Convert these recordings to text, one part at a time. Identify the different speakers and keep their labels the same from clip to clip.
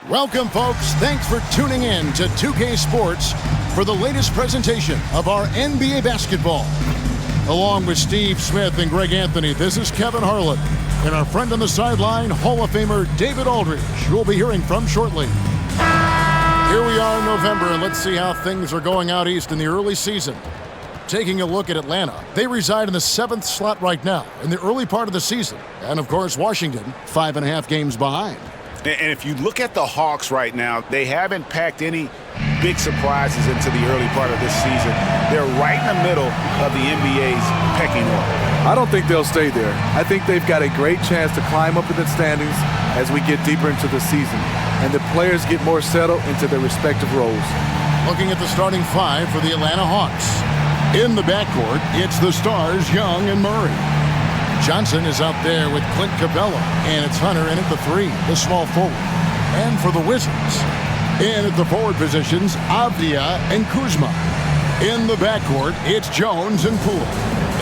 Speaker 1: Welcome, folks. Thanks for tuning in to 2K Sports for the latest presentation of our NBA basketball. Along with Steve Smith and Greg Anthony, this is Kevin Harlan and our friend on the sideline, Hall of Famer David Aldridge, who we'll be hearing from shortly. Here we are in November, and let's see how things are going out east in the early season. Taking a look at Atlanta, they reside in the 7th slot right now in the early part of the season. And, of course, Washington, 5.5 games behind.
Speaker 2: And if you look at the Hawks right now, they haven't packed any big surprises into the early part of this season. They're right in the middle of the NBA's pecking order.
Speaker 3: I don't think they'll stay there. I think they've got a great chance to climb up in the standings as we get deeper into the season, and the players get more settled into their respective roles.
Speaker 1: Looking at the starting five for the Atlanta Hawks. In the backcourt, it's the stars Young and Murray. Johnson is out there with Clint Capella, and it's Hunter in at the 3, the small forward. And for the Wizards, in at the forward positions, Avdia and Kuzma. In the backcourt, it's Jones and Poole.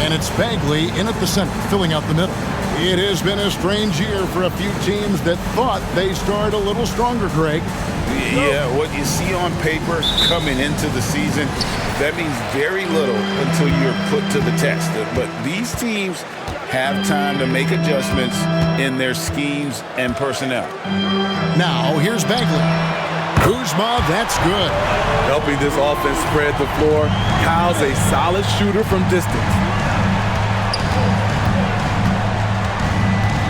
Speaker 1: And it's Bagley in at the center, filling out the middle. It has been a strange year for a few teams that thought they started a little stronger, Greg.
Speaker 2: Yeah, what you see on paper coming into the season, that means very little until you're put to the test. But these teams have time to make adjustments in their schemes and personnel.
Speaker 1: Now, here's Bagley. Kuzma, that's good.
Speaker 3: Helping this offense spread the floor. Kyle's a solid shooter from distance.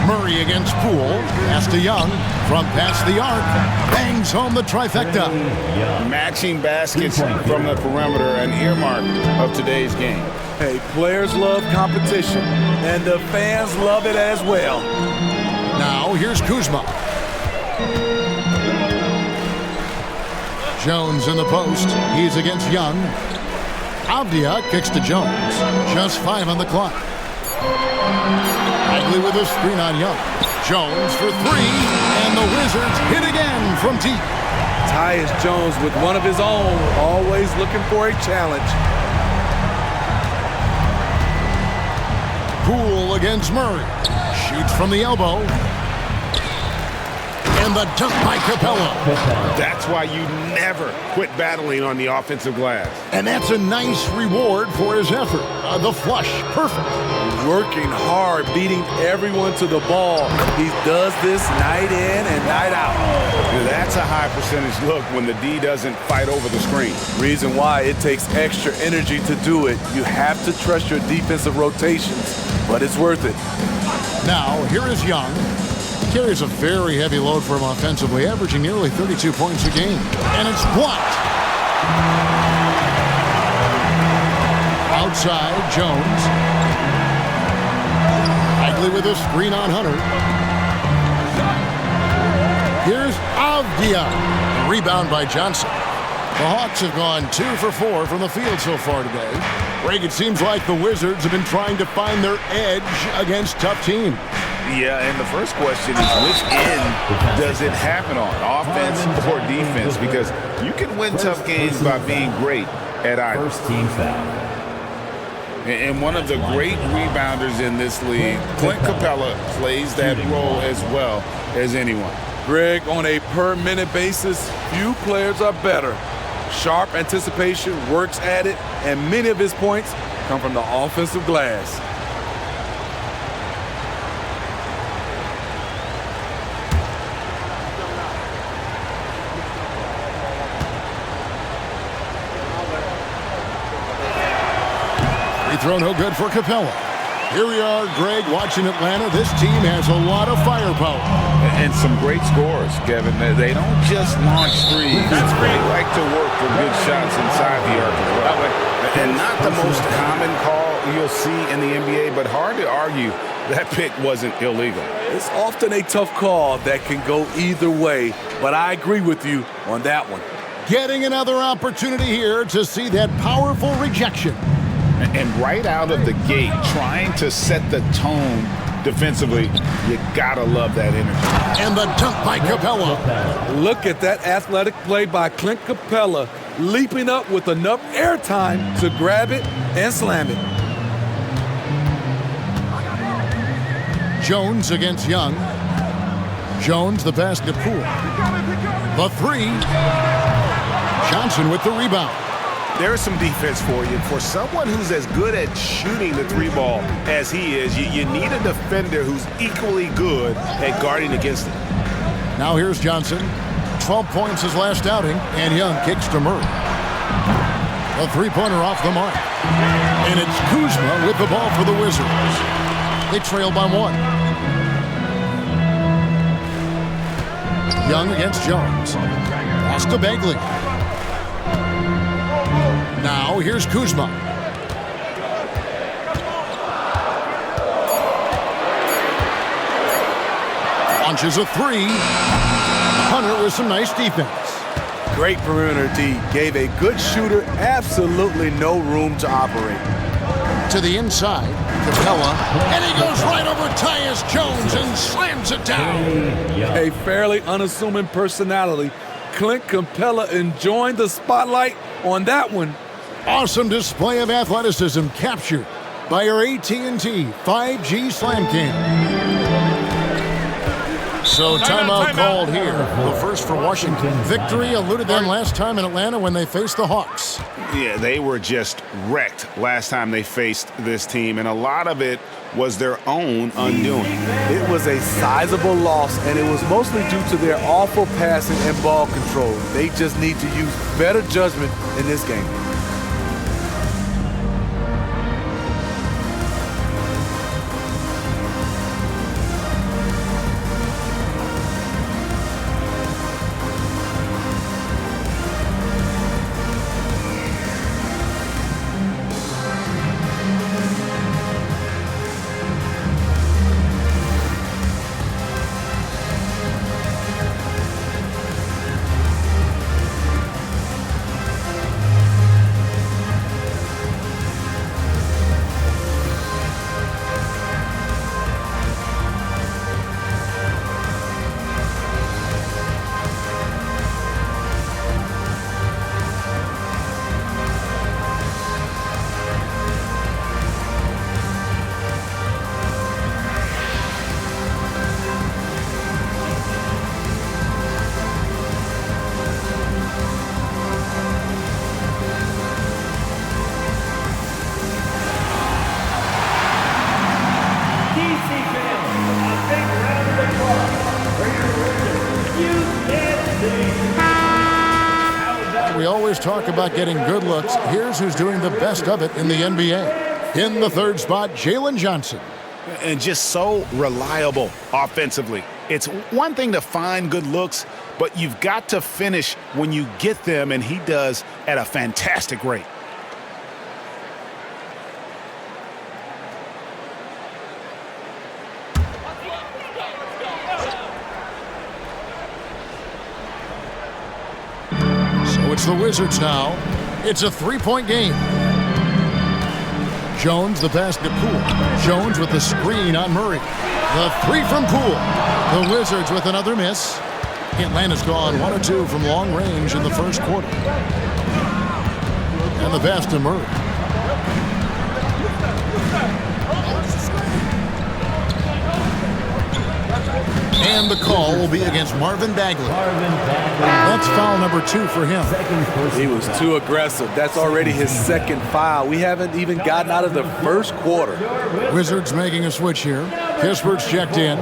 Speaker 1: Murray against Poole. Pass to Young. From past the arc. Bangs home the trifecta.
Speaker 2: Matching baskets from the perimeter, an earmark of today's game.
Speaker 3: Hey, players love competition, and the fans love it as well.
Speaker 1: Now, here's Kuzma. Jones in the post. He's against Young. Avdia kicks to Jones. Just 5 on the clock. Bagley with a screen on Young. Jones for 3, and the Wizards hit again from deep.
Speaker 3: Tyus Jones with one of his own, always looking for a challenge.
Speaker 1: Poole against Murray. Shoots from the elbow. And the dunk by Capella.
Speaker 2: That's why you never quit battling on the offensive glass.
Speaker 1: And that's a nice reward for his effort. The flush, perfect.
Speaker 3: Working hard, beating everyone to the ball. He does this night in and night out.
Speaker 2: That's a high percentage look when the D doesn't fight over the screen.
Speaker 3: Reason why it takes extra energy to do it. You have to trust your defensive rotations, but it's worth it.
Speaker 1: Now, here is Young. Carries a very heavy load for him offensively, averaging nearly 32 points a game. And it's blocked. Outside, Jones. Bagley with a screen on Hunter. Here's Avdia. Rebound by Johnson. The Hawks have gone 2 for 4 from the field so far today. Greg, it seems like the Wizards have been trying to find their edge against tough teams.
Speaker 2: Yeah, and the first question is which end does it happen on, offense or defense? Because you can win tough games by being great at either.
Speaker 4: First team foul.
Speaker 2: And one of the great rebounders in this league, Clint Capella, plays that role as well as anyone.
Speaker 3: Greg, on a per-minute basis, few players are better. Sharp anticipation, works at it, and many of his points come from the offensive glass.
Speaker 1: Throw no good for Capella. Here we are, Greg, watching Atlanta. This team has a lot of firepower.
Speaker 2: And some great scores, Kevin. They don't just launch threes. They like to work for good shots inside the arc as well. And not the most common call you'll see in the NBA, but hard to argue that pick wasn't illegal.
Speaker 3: It's often a tough call that can go either way, but I agree with you on that one.
Speaker 1: Getting another opportunity here to see that powerful rejection.
Speaker 2: And right out of the gate, trying to set the tone defensively, you gotta love that energy.
Speaker 1: And the dunk by Capella.
Speaker 3: Look at that athletic play by Clint Capella, leaping up with enough airtime to grab it and slam it.
Speaker 1: Jones against Young. Jones, the pass to Poole. The three. Johnson with the rebound.
Speaker 2: There's some defense for you. For someone who's as good at shooting the three ball as he is, you need a defender who's equally good at guarding against it.
Speaker 1: Now here's Johnson. 12 points his last outing, and Young kicks to Murray. A three-pointer off the mark. And it's Kuzma with the ball for the Wizards. They trail by 1. Young against Jones. Pass to Bagley. Now here's Kuzma. Launches a three. Hunter with some nice defense.
Speaker 3: Great perimeter D. Gave a good shooter absolutely no room to operate.
Speaker 1: To the inside, Capella, and he goes right over Tyus Jones and slams it down.
Speaker 3: A fairly unassuming personality. Clint Capella enjoying the spotlight on that one.
Speaker 1: Awesome display of athleticism captured by our AT&T 5G Slam Cam. So timeout called here. The first for Washington. Victory eluded them last time in Atlanta when they faced the Hawks.
Speaker 2: Yeah, they were just wrecked last time they faced this team, and a lot of it was their own undoing.
Speaker 3: It was a sizable loss, and it was mostly due to their awful passing and ball control. They just need to use better judgment in this game.
Speaker 1: We always talk about getting good looks. Here's who's doing the best of it in the NBA. In the third spot, Jalen Johnson.
Speaker 2: And just so reliable offensively. It's one thing to find good looks, but you've got to finish when you get them, and he does at a fantastic rate.
Speaker 1: It's the Wizards now. It's a three-point game. Jones, the pass to Poole. Jones with the screen on Murray. The three from Poole. The Wizards with another miss. Atlanta's gone 1 or 2 from long range in the first quarter. And the pass to Murray. And the call will be against Marvin Bagley. That's foul number 2 for him.
Speaker 3: He was too aggressive. That's already his second foul. We haven't even gotten out of the first quarter.
Speaker 1: Wizards making a switch here. Pittsburgh's checked in.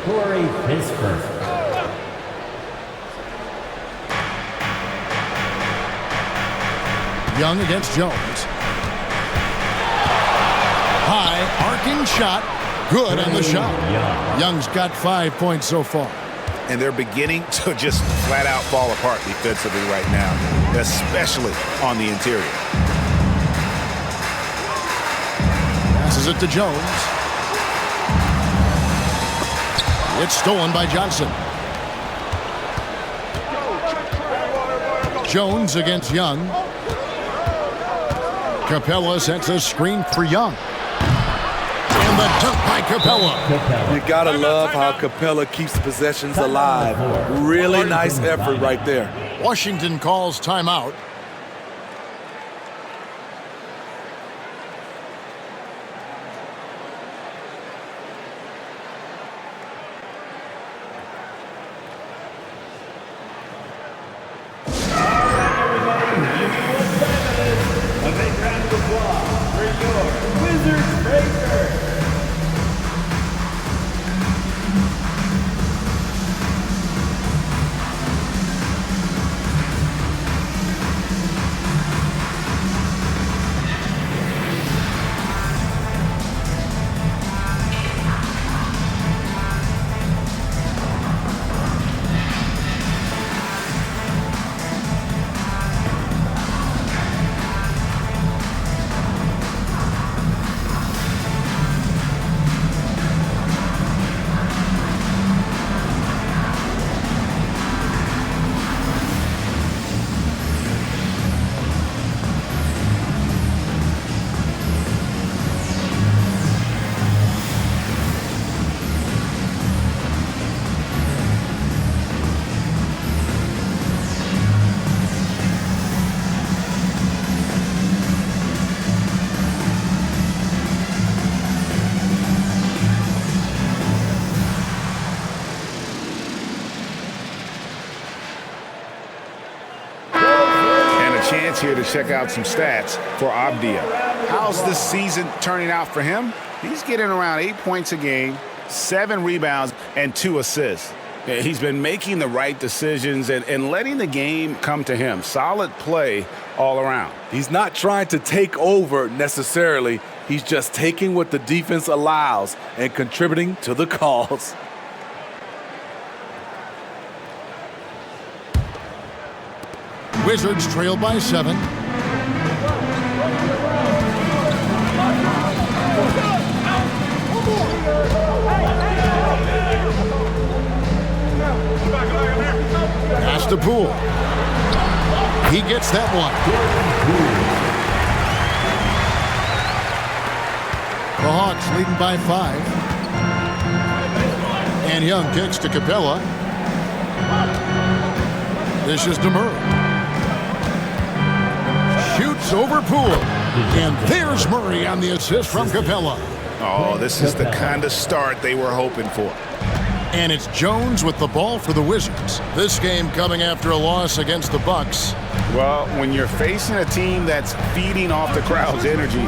Speaker 4: Corey Pittsburgh.
Speaker 1: Young against Jones. High, arcing shot. Good on the shot. Young's got 5 points so far.
Speaker 2: And they're beginning to just flat out fall apart defensively right now, especially on the interior.
Speaker 1: Passes it to Jones. It's stolen by Johnson. Jones against Young. Capella sets a screen for Young. And the dunk by Capella.
Speaker 3: You gotta love how Capella keeps possessions alive. Really nice effort right there.
Speaker 1: Washington calls timeout.
Speaker 4: for your Wizards Racers.
Speaker 2: Chance here to check out some stats for Abdia. How's this season turning out for him? He's getting around 8 points a game, 7 rebounds, and 2 assists. He's been making the right decisions and letting the game come to him. Solid play all around.
Speaker 3: He's not trying to take over necessarily. He's just taking what the defense allows and contributing to the cause.
Speaker 1: Wizards trail by 7. Pass to Poole. He gets that one. The Hawks leading by 5. And Young kicks to Capella. This is DeMurray. Shoots over Poole. And there's Murray on the assist from Capella.
Speaker 2: Oh, this is the kind of start they were hoping for.
Speaker 1: And it's Jones with the ball for the Wizards. This game coming after a loss against the Bucks.
Speaker 2: Well, when you're facing a team that's feeding off the crowd's energy,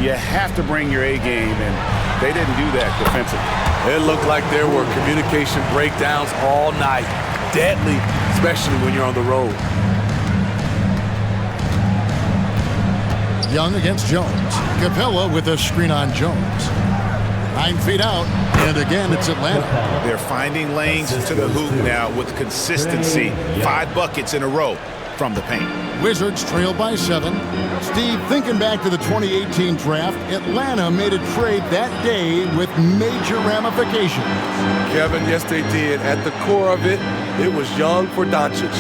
Speaker 2: you have to bring your A game, and they didn't do that defensively.
Speaker 3: It looked like there were communication breakdowns all night. Deadly, especially when you're on the road.
Speaker 1: Young against Jones. Capella with a screen on Jones. 9 feet out, and again it's Atlanta.
Speaker 2: They're finding lanes to the hoop now with consistency. 5 buckets in a row from the paint.
Speaker 1: Wizards trail by 7. Steve, thinking back to the 2018 draft, Atlanta made a trade that day with major ramifications.
Speaker 3: Kevin, yes they did. At the core of it, it was Young for Doncic.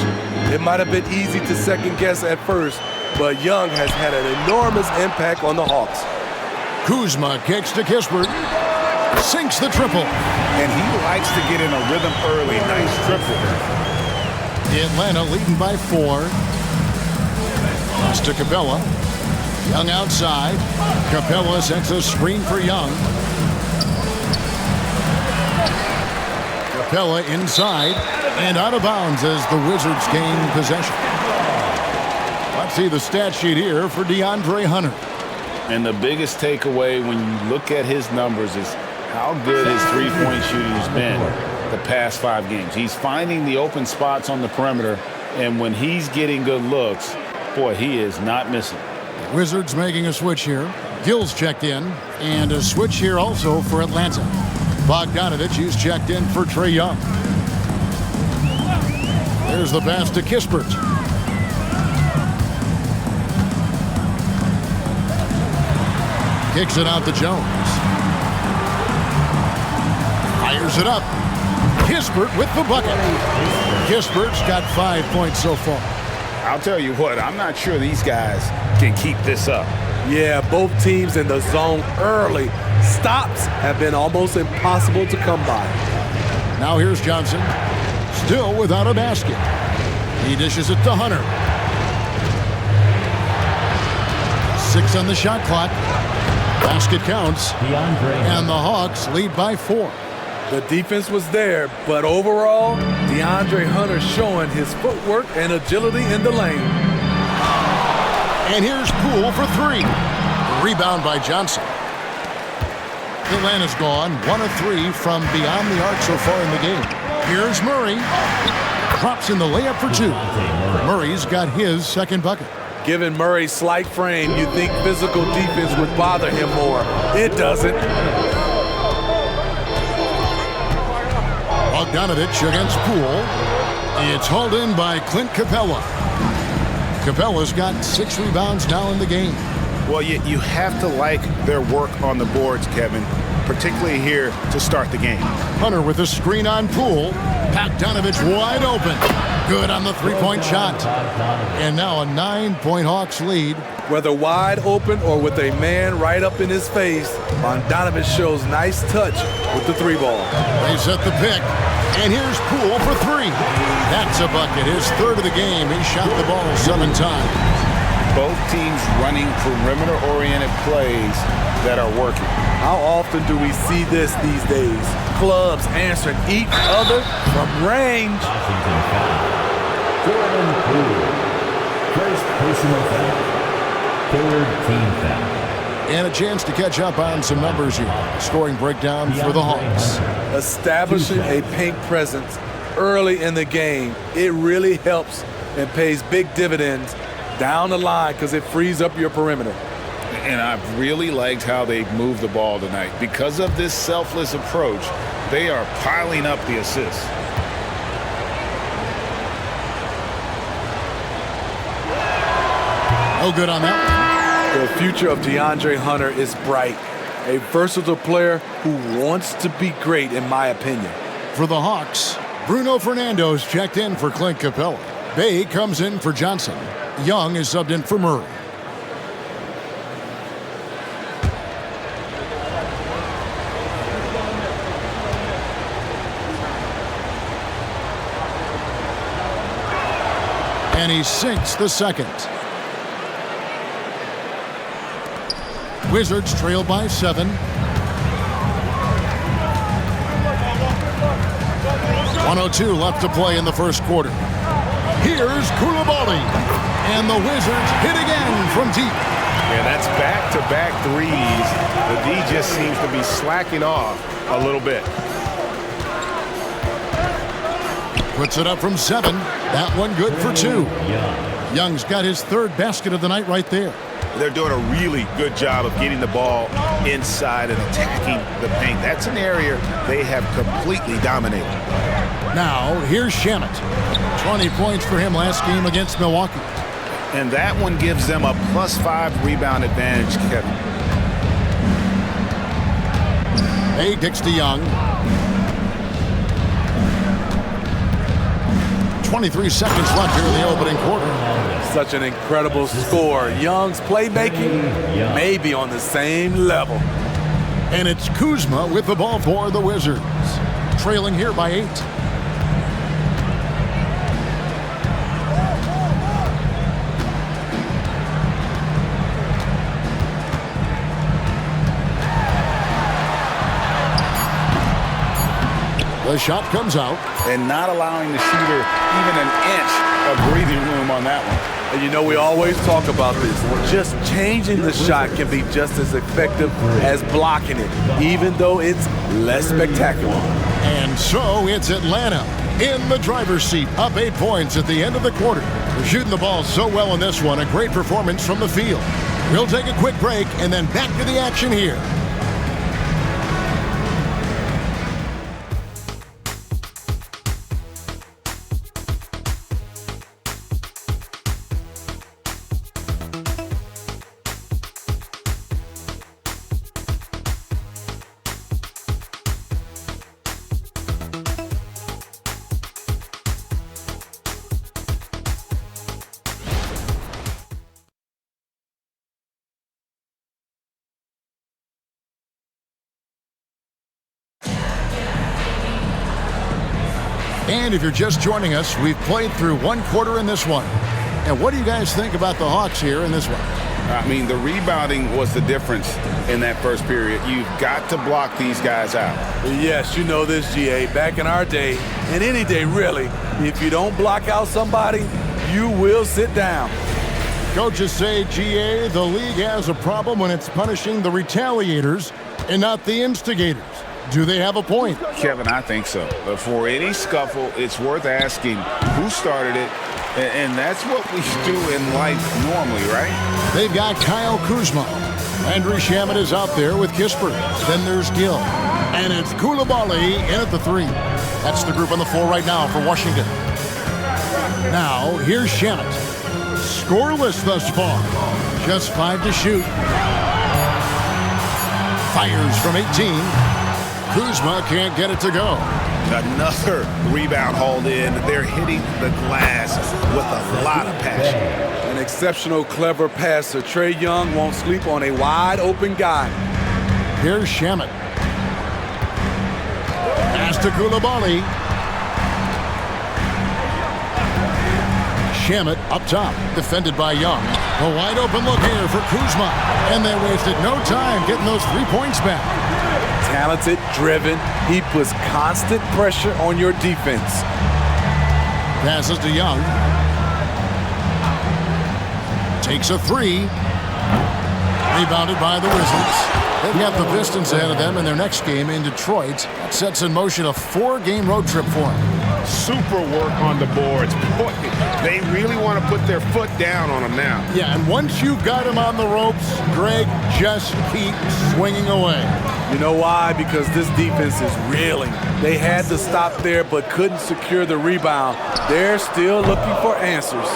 Speaker 3: It might have been easy to second guess at first, but Young has had an enormous impact on the Hawks.
Speaker 1: Kuzma kicks to Kispert. Sinks the triple.
Speaker 2: And he likes to get in a rhythm early. Nice triple.
Speaker 1: Atlanta leading by 4. Pass to Capella. Young outside. Capella sets a screen for Young. Capella inside and out of bounds as the Wizards gain possession. Let's see the stat sheet here for DeAndre Hunter.
Speaker 2: And the biggest takeaway when you look at his numbers is how good his three-point shooting has been the past 5 games. He's finding the open spots on the perimeter, and when he's getting good looks, boy, he is not missing.
Speaker 1: Wizards making a switch here. Gill's checked in, and a switch here also for Atlanta. Bogdanovich is checked in for Trae Young. There's the pass to Kispert. Kicks it out to Jones. Fires it up. Kispert with the bucket. Kispert's got 5 points so far.
Speaker 2: I'll tell you what, I'm not sure these guys can keep this up.
Speaker 3: Yeah, both teams in the zone early. Stops have been almost impossible to come by.
Speaker 1: Now here's Johnson. Still without a basket. He dishes it to Hunter. 6 on the shot clock. Basket counts. And the Hawks lead by 4.
Speaker 3: The defense was there, but overall, DeAndre Hunter showing his footwork and agility in the lane.
Speaker 1: And here's Poole for three. Rebound by Johnson. Atlanta's gone 1 of 3 from beyond the arc so far in the game. Here's Murray. Drops in the layup for 2. Murray's got his second bucket.
Speaker 3: Given Murray's slight frame, you'd think physical defense would bother him more. It doesn't.
Speaker 1: Bogdanovich against Poole. It's hauled in by Clint Capella. Capella's got 6 rebounds now in the game.
Speaker 2: Well, you have to like their work on the boards, Kevin, particularly here to start the game.
Speaker 1: Hunter with a screen on Poole. Bogdanovich wide open. Good on the three-point shot. And now a 9-point Hawks lead.
Speaker 3: Whether wide open or with a man right up in his face, Bogdanovich shows nice touch with the 3-ball.
Speaker 1: They set the pick. And here's Poole for 3. That's a bucket. His third of the game. He shot the ball 7 times.
Speaker 2: Both teams running perimeter-oriented plays that are working.
Speaker 3: How often do we see this these days? Clubs answering each other from range.
Speaker 5: Jordan Poole. First personal foul. Third team foul.
Speaker 1: And a chance to catch up on some numbers here. Scoring breakdown for the Hawks.
Speaker 3: Establishing a paint presence early in the game, it really helps and pays big dividends down the line because it frees up your perimeter.
Speaker 2: And I've really liked how they've moved the ball tonight. Because of this selfless approach, they are piling up the assists.
Speaker 1: No good on that one.
Speaker 3: The future of DeAndre Hunter is bright. A versatile player who wants to be great, in my opinion.
Speaker 1: For the Hawks, Bruno Fernando's checked in for Clint Capella. Bay comes in for Johnson. Young is subbed in for Murray. And he sinks the second. Wizards trail by 7. 1:02 left to play in the first quarter. Here's Koulibaly. And the Wizards hit again from deep.
Speaker 6: Yeah, that's back-to-back threes. The D just seems to be slacking off a little bit.
Speaker 1: Puts it up from 7. That one good for 2. Young's got his third basket of the night right there.
Speaker 6: They're doing a really good job of getting the ball inside and attacking the paint. That's an area they have completely dominated.
Speaker 1: Now, here's Shamet. 20 points for him last game against Milwaukee.
Speaker 2: And that one gives them a +5 rebound advantage, Kevin.
Speaker 1: Hey, kicks to Young. 23 seconds left here in the opening quarter.
Speaker 3: Such an incredible score. Young's playmaking may be on the same level.
Speaker 1: And it's Kuzma with the ball for the Wizards. Trailing here by 8. The shot comes out.
Speaker 2: And not allowing the shooter even an inch of breathing room on that one.
Speaker 3: And you know, we always talk about this. Just changing the shot can be just as effective as blocking it, even though it's less spectacular.
Speaker 1: And so it's Atlanta in the driver's seat, up 8 points at the end of the quarter. They're shooting the ball so well in this one, a great performance from the field. We'll take a quick break and then back to the action here. And if you're just joining us, we've played through one quarter in this one. And what do you guys think about the Hawks here in this one?
Speaker 2: I mean, the rebounding was the difference in that first period. You've got to block these guys out.
Speaker 3: Yes, you know this, GA. Back in our day, and any day really, if you don't block out somebody, you will sit down.
Speaker 1: Coaches say, GA, the league has a problem when it's punishing the retaliators and not the instigators. Do they have a point?
Speaker 2: Kevin, I think so. But for any scuffle, it's worth asking who started it, and that's what we do in life normally, right?
Speaker 1: They've got Kyle Kuzma. Landry Shamet is out there with Kispert. Then there's Gill. And it's Koulibaly in at the 3. That's the group on the floor right now for Washington. Now, here's Shamet. Scoreless thus far. Just 5 to shoot. Fires from 18. Kuzma can't get it to go.
Speaker 6: Another rebound hauled in. They're hitting the glass with a lot of passion.
Speaker 3: An exceptional, clever passer. Trae Young won't sleep on a wide-open guy.
Speaker 1: Here's Shamet. Pass to Koulibaly. Shamet up top, defended by Young. A wide open look here for Kuzma. And they wasted no time getting those 3 points back.
Speaker 3: Talented, driven. He puts constant pressure on your defense.
Speaker 1: Passes to Young. Takes a 3. Rebounded by the Wizards. They've got the Pistons ahead of them in their next game in Detroit. That sets in motion a 4-game road trip for them.
Speaker 6: Super work on the boards. Boy, they really want to put their foot down on them now.
Speaker 1: Yeah, and once you've got him on the ropes, Greg, just keep swinging away.
Speaker 3: You know why? Because this defense is reeling. They had to stop there but couldn't secure the rebound. They're still looking for answers.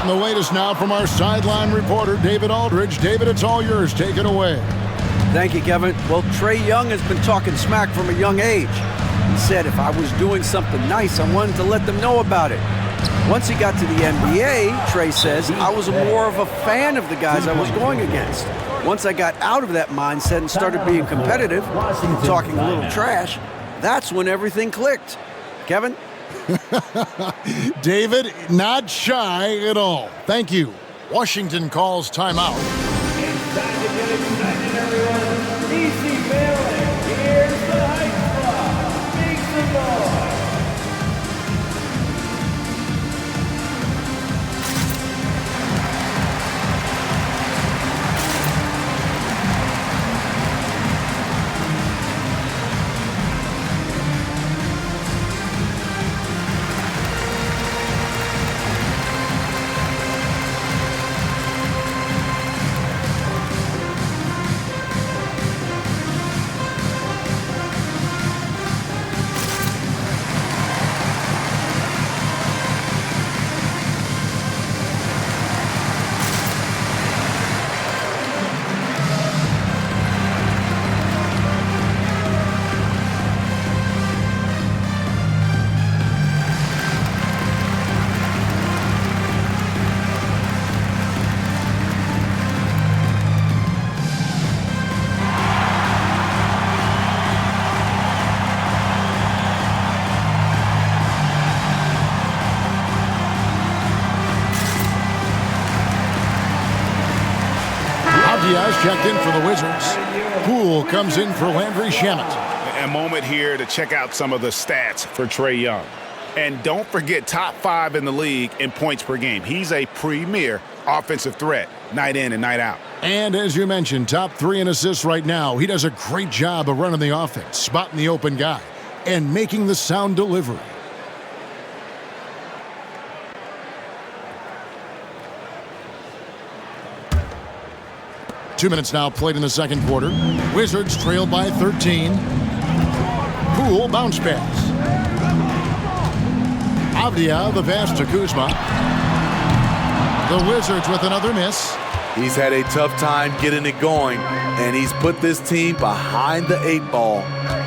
Speaker 1: And the latest now from our sideline reporter, David Aldridge. David, it's all yours. Take it away.
Speaker 7: Thank you, Kevin. Well, Trae Young has been talking smack from a young age. He said if I was doing something nice, I wanted to let them know about it. Once he got to the NBA, Trae says, I was more of a fan of the guys I was going against. Once I got out of that mindset and started being competitive, talking a little trash, that's when everything clicked. Kevin?
Speaker 1: David, not shy at all. Thank you. Washington calls timeout.
Speaker 4: It's time to get excited, everyone. Easy Maryland. Here's the Heights Club. Make some noise.
Speaker 1: Diaz checked in for the Wizards. Poole comes in for Landry Shamet.
Speaker 6: A moment here to check out some of the stats for Trae Young. And don't forget, top 5 in the league in points per game. He's a premier offensive threat, night in and night out.
Speaker 1: And as you mentioned, top 3 in assists right now. He does a great job of running the offense, spotting the open guy, and making the sound delivery. Two minutes now played in the second quarter. Wizards trailed by 13. Poole bounce pass. Avdia the pass to Kuzma. The Wizards with another miss.
Speaker 3: He's had a tough time getting it going, and he's put this team behind the 8 ball.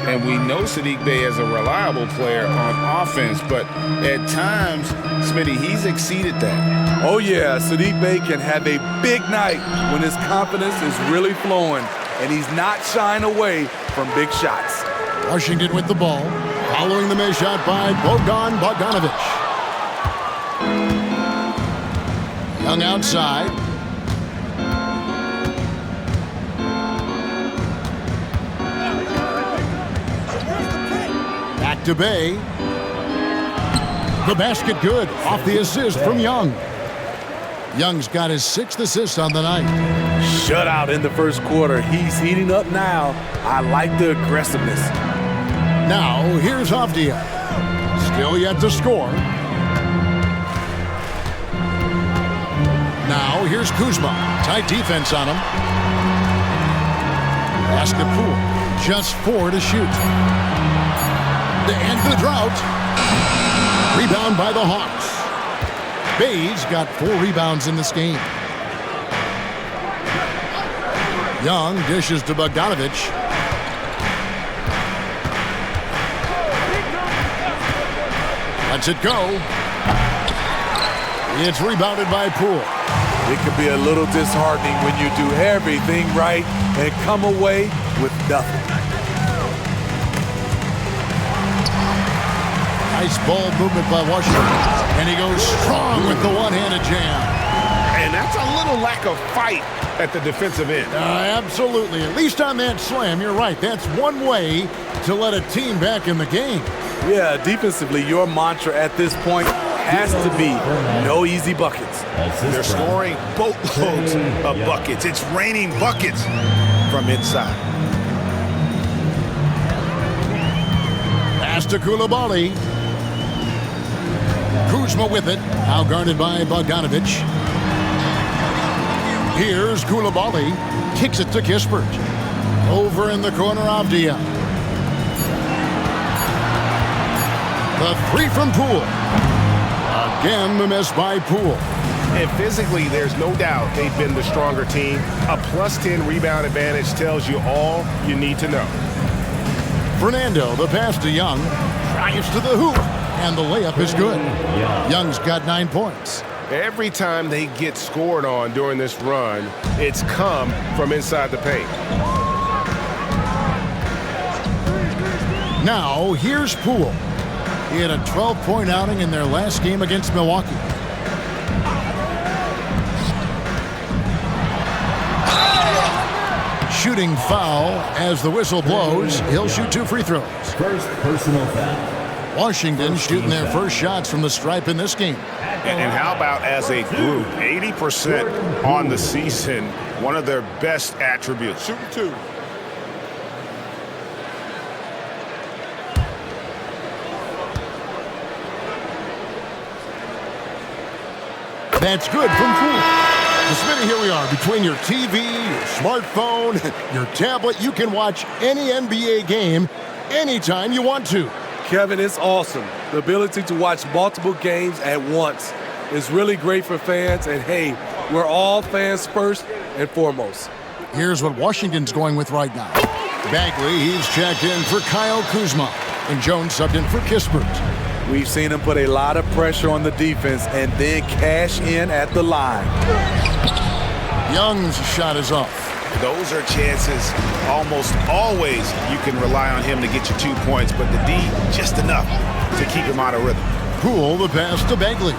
Speaker 2: And we know Saddiq Bey is a reliable player on offense, but at times, Smitty, he's exceeded that.
Speaker 3: Oh yeah, Saddiq Bey can have a big night when his confidence is really flowing, and he's not shying away from big shots.
Speaker 1: Washington with the ball, following the miss shot by Bogdan Bogdanovic. Young outside. Back to Bey. The basket good off the assist from Young. Young's got his 6th assist on the night.
Speaker 3: Shutout in the first quarter. He's heating up now. I like the aggressiveness.
Speaker 1: Now, here's Avdia. Still yet to score. Now, here's Kuzma. Tight defense on him. Pass to Poole. Just 4 to shoot. To end the drought. Rebound by the Hawks. Bays got 4 rebounds in this game. Young dishes to Bogdanovich. Lets it go. It's rebounded by Poole.
Speaker 3: It can be a little disheartening when you do everything right and come away with nothing.
Speaker 1: Nice ball movement by Washington. And he goes strong with the one-handed jam.
Speaker 6: And that's a little lack of fight at the defensive end.
Speaker 1: Absolutely. At least on that slam, you're right. That's one way to let a team back in the game.
Speaker 3: Yeah, defensively, your mantra at this point has to be no easy buckets.
Speaker 6: They're scoring boatloads of buckets. It's raining buckets from inside.
Speaker 1: Pass to Koulibaly. Kuzma with it. Now guarded by Bogdanovich. Here's Koulibaly. Kicks it to Kispert. Over in the corner, Avdia. The 3 from Poole. Again, the miss by Poole.
Speaker 6: And physically, there's no doubt they've been the stronger team. A +10 rebound advantage tells you all you need to know.
Speaker 1: Fernando, the pass to Young. Drives to the hoop. And the layup is good. Young's got 9 points.
Speaker 6: Every time they get scored on during this run, it's come from inside the paint.
Speaker 1: Now, here's Poole. He had a 12-point outing in their last game against Milwaukee. Shooting foul as the whistle blows. He'll shoot 2 free throws.
Speaker 5: First personal foul.
Speaker 1: Washington shooting their first shots from the stripe in this game.
Speaker 6: And how about as a group, 80% on the season, one of their best attributes. Shooting 2.
Speaker 1: That's good from Poole. Smitty, here we are. Between your TV, your smartphone, your tablet, you can watch any NBA game anytime you want to.
Speaker 3: Kevin, it's awesome. The ability to watch multiple games at once is really great for fans. And, hey, we're all fans first and foremost.
Speaker 1: Here's what Washington's going with right now. Bagley, he's checked in for Kyle Kuzma. And Jones subbed in for Kispert.
Speaker 3: We've seen him put a lot of pressure on the defense and then cash in at the line.
Speaker 1: Young's shot is off.
Speaker 6: Those are chances almost always you can rely on him to get you 2 points, but the D, just enough to keep him out of rhythm.
Speaker 1: Poole, the pass to Bagley.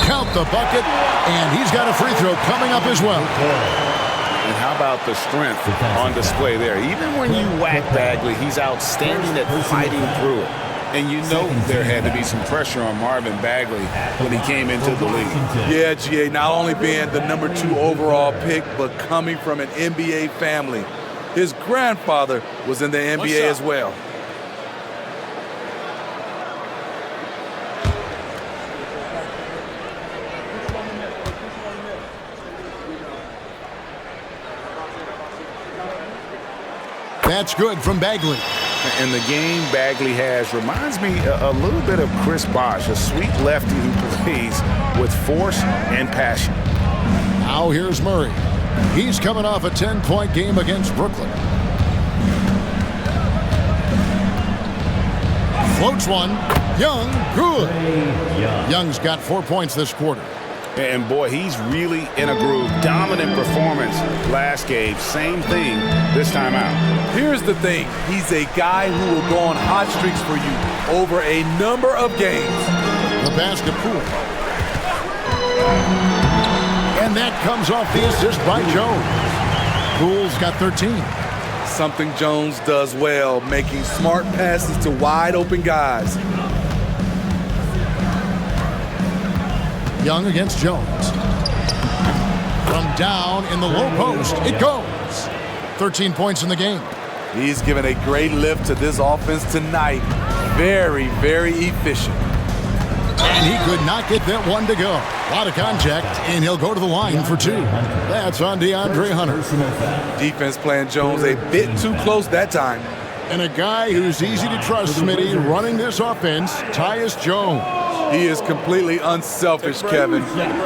Speaker 1: Count the bucket, and he's got a free throw coming up as well.
Speaker 2: And how about the strength on display there? Even when you whack Bagley, he's outstanding at fighting through it. And you know there had to be some pressure on Marvin Bagley when he came into the league.
Speaker 3: Yeah, GA, not only being the number 2 overall pick, but coming from an NBA family. His grandfather was in the NBA as well.
Speaker 1: That's good from Bagley.
Speaker 2: And the game Bagley has reminds me a little bit of Chris Bosh, a sweet lefty who plays with force and passion.
Speaker 1: Now here's Murray. He's coming off a 10-point game against Brooklyn. Floats one. Young, good. Young's got 4 points this quarter.
Speaker 2: And boy, he's really in a groove. Dominant performance last game. Same thing this time out.
Speaker 3: Here's the thing. He's a guy who will go on hot streaks for you over a number of games.
Speaker 1: The pass to Poole. And that comes off the assist by Jones. Poole's got 13.
Speaker 3: Something Jones does well, making smart passes to wide open guys.
Speaker 1: Young against Jones. From down in the low post, it goes. 13 points in the game.
Speaker 3: He's given a great lift to this offense tonight. Very, very efficient.
Speaker 1: And he could not get that one to go. A lot of contact, and he'll go to the line for 2. That's on DeAndre Hunter.
Speaker 3: Defense playing Jones a bit too close that time.
Speaker 1: And a guy who's easy to trust, Smitty, running this offense, Tyus Jones.
Speaker 3: He is completely unselfish, Kevin.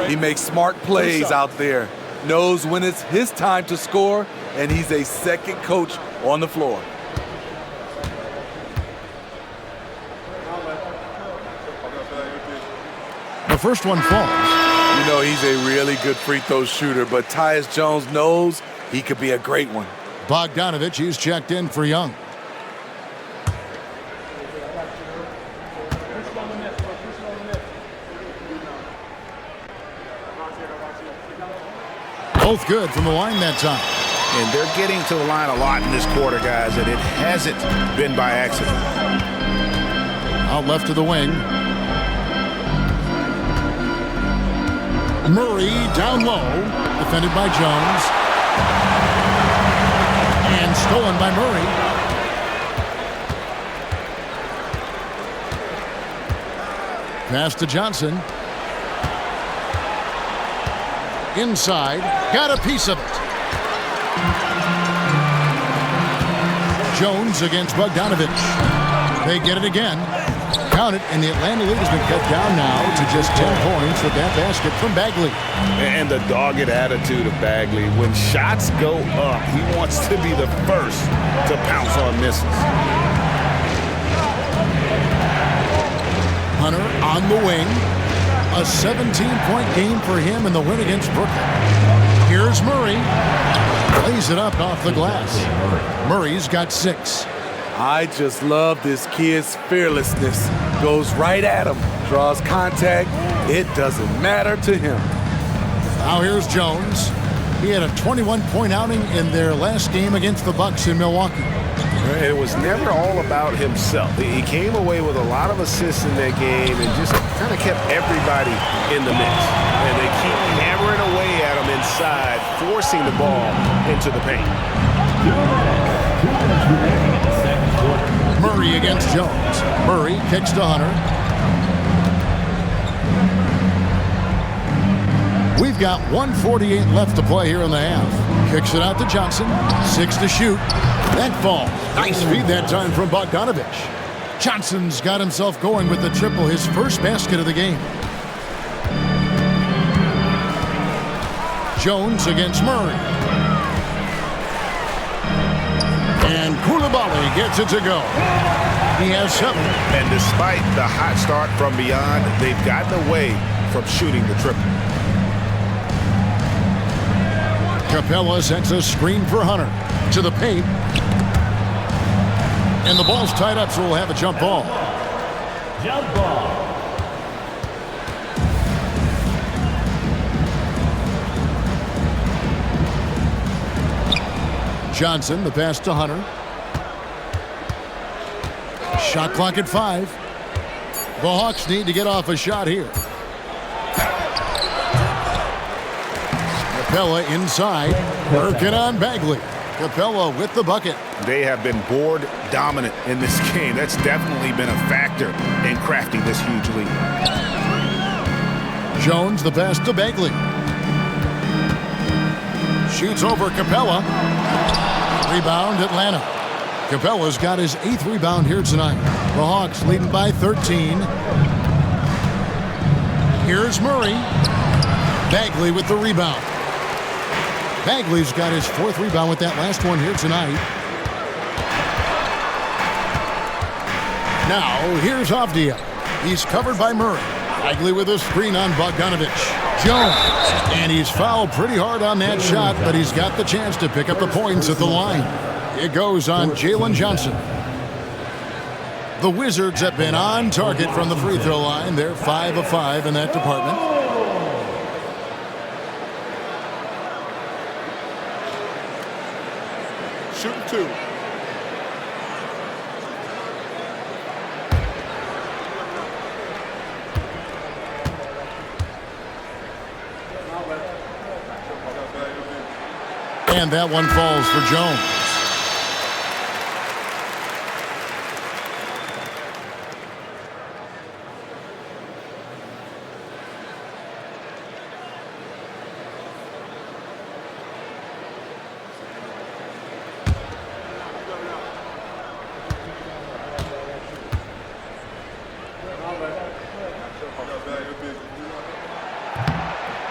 Speaker 3: He makes smart plays out there. Knows when it's his time to score, and he's a second coach on the floor.
Speaker 1: The first one falls.
Speaker 3: You know, he's a really good free throw shooter, but Tyus Jones knows he could be a great one.
Speaker 1: Bogdanovich, he's checked in for Young. Both good from the line that time.
Speaker 6: And they're getting to the line a lot in this quarter, guys, and it hasn't been by accident.
Speaker 1: Out left to the wing. Murray down low, defended by Jones. And stolen by Murray. Pass to Johnson. Inside, got a piece of it. Jones against Bogdanovich. They get it again. Count it, and the Atlanta lead has been cut down now to just 10 points with that basket from Bagley.
Speaker 2: And the dogged attitude of Bagley. When shots go up, he wants to be the first to pounce on misses.
Speaker 1: Hunter on the wing. A 17-point game for him in the win against Brooklyn. Here's Murray. Lays it up off the glass. Murray's got 6.
Speaker 3: I just love this kid's fearlessness. Goes right at him, draws contact. It doesn't matter to him.
Speaker 1: Now here's Jones. He had a 21-point outing in their last game against the Bucks in Milwaukee.
Speaker 2: It was never all about himself. He came away with a lot of assists in that game and just kind of kept everybody in the mix. And they keep hammering away at him inside, forcing the ball into the paint.
Speaker 1: Murray against Jones. Murray kicks to Hunter. We've got 1:48 left to play here in the half. Kicks it out to Johnson. 6 to shoot. That falls. Nice feed that time from Bogdanovich. Johnson's got himself going with the triple, his first basket of the game. Jones against Murray. And Koulibaly gets it to go. He has 7.
Speaker 6: And despite the hot start from beyond, they've gotten away from shooting the triple.
Speaker 1: Capella sets a screen for Hunter. To the paint. And the ball's tied up, so we'll have a jump ball.
Speaker 5: Jump ball.
Speaker 1: Johnson, the pass to Hunter. Shot clock at 5. The Hawks need to get off a shot here. Capella inside, working on Bagley. Capella with the bucket.
Speaker 6: They have been board dominant in this game. That's definitely been a factor in crafting this huge lead.
Speaker 1: Jones, the pass to Bagley. Shoots over Capella. Rebound, Atlanta. Capella's got his 8th rebound here tonight. The Hawks leading by 13. Here's Murray. Bagley with the rebound. Bagley's got his 4th rebound with that last one here tonight. Now, here's Avdia. He's covered by Murray. Bagley with a screen on Bogdanovich. Jones. And he's fouled pretty hard on that shot, but he's got the chance to pick up the points at the line. It goes on Jalen Johnson. The Wizards have been on target from the free throw line. They're 5 of 5 in that department.
Speaker 3: Shooting 2.
Speaker 1: And that one falls for Jones.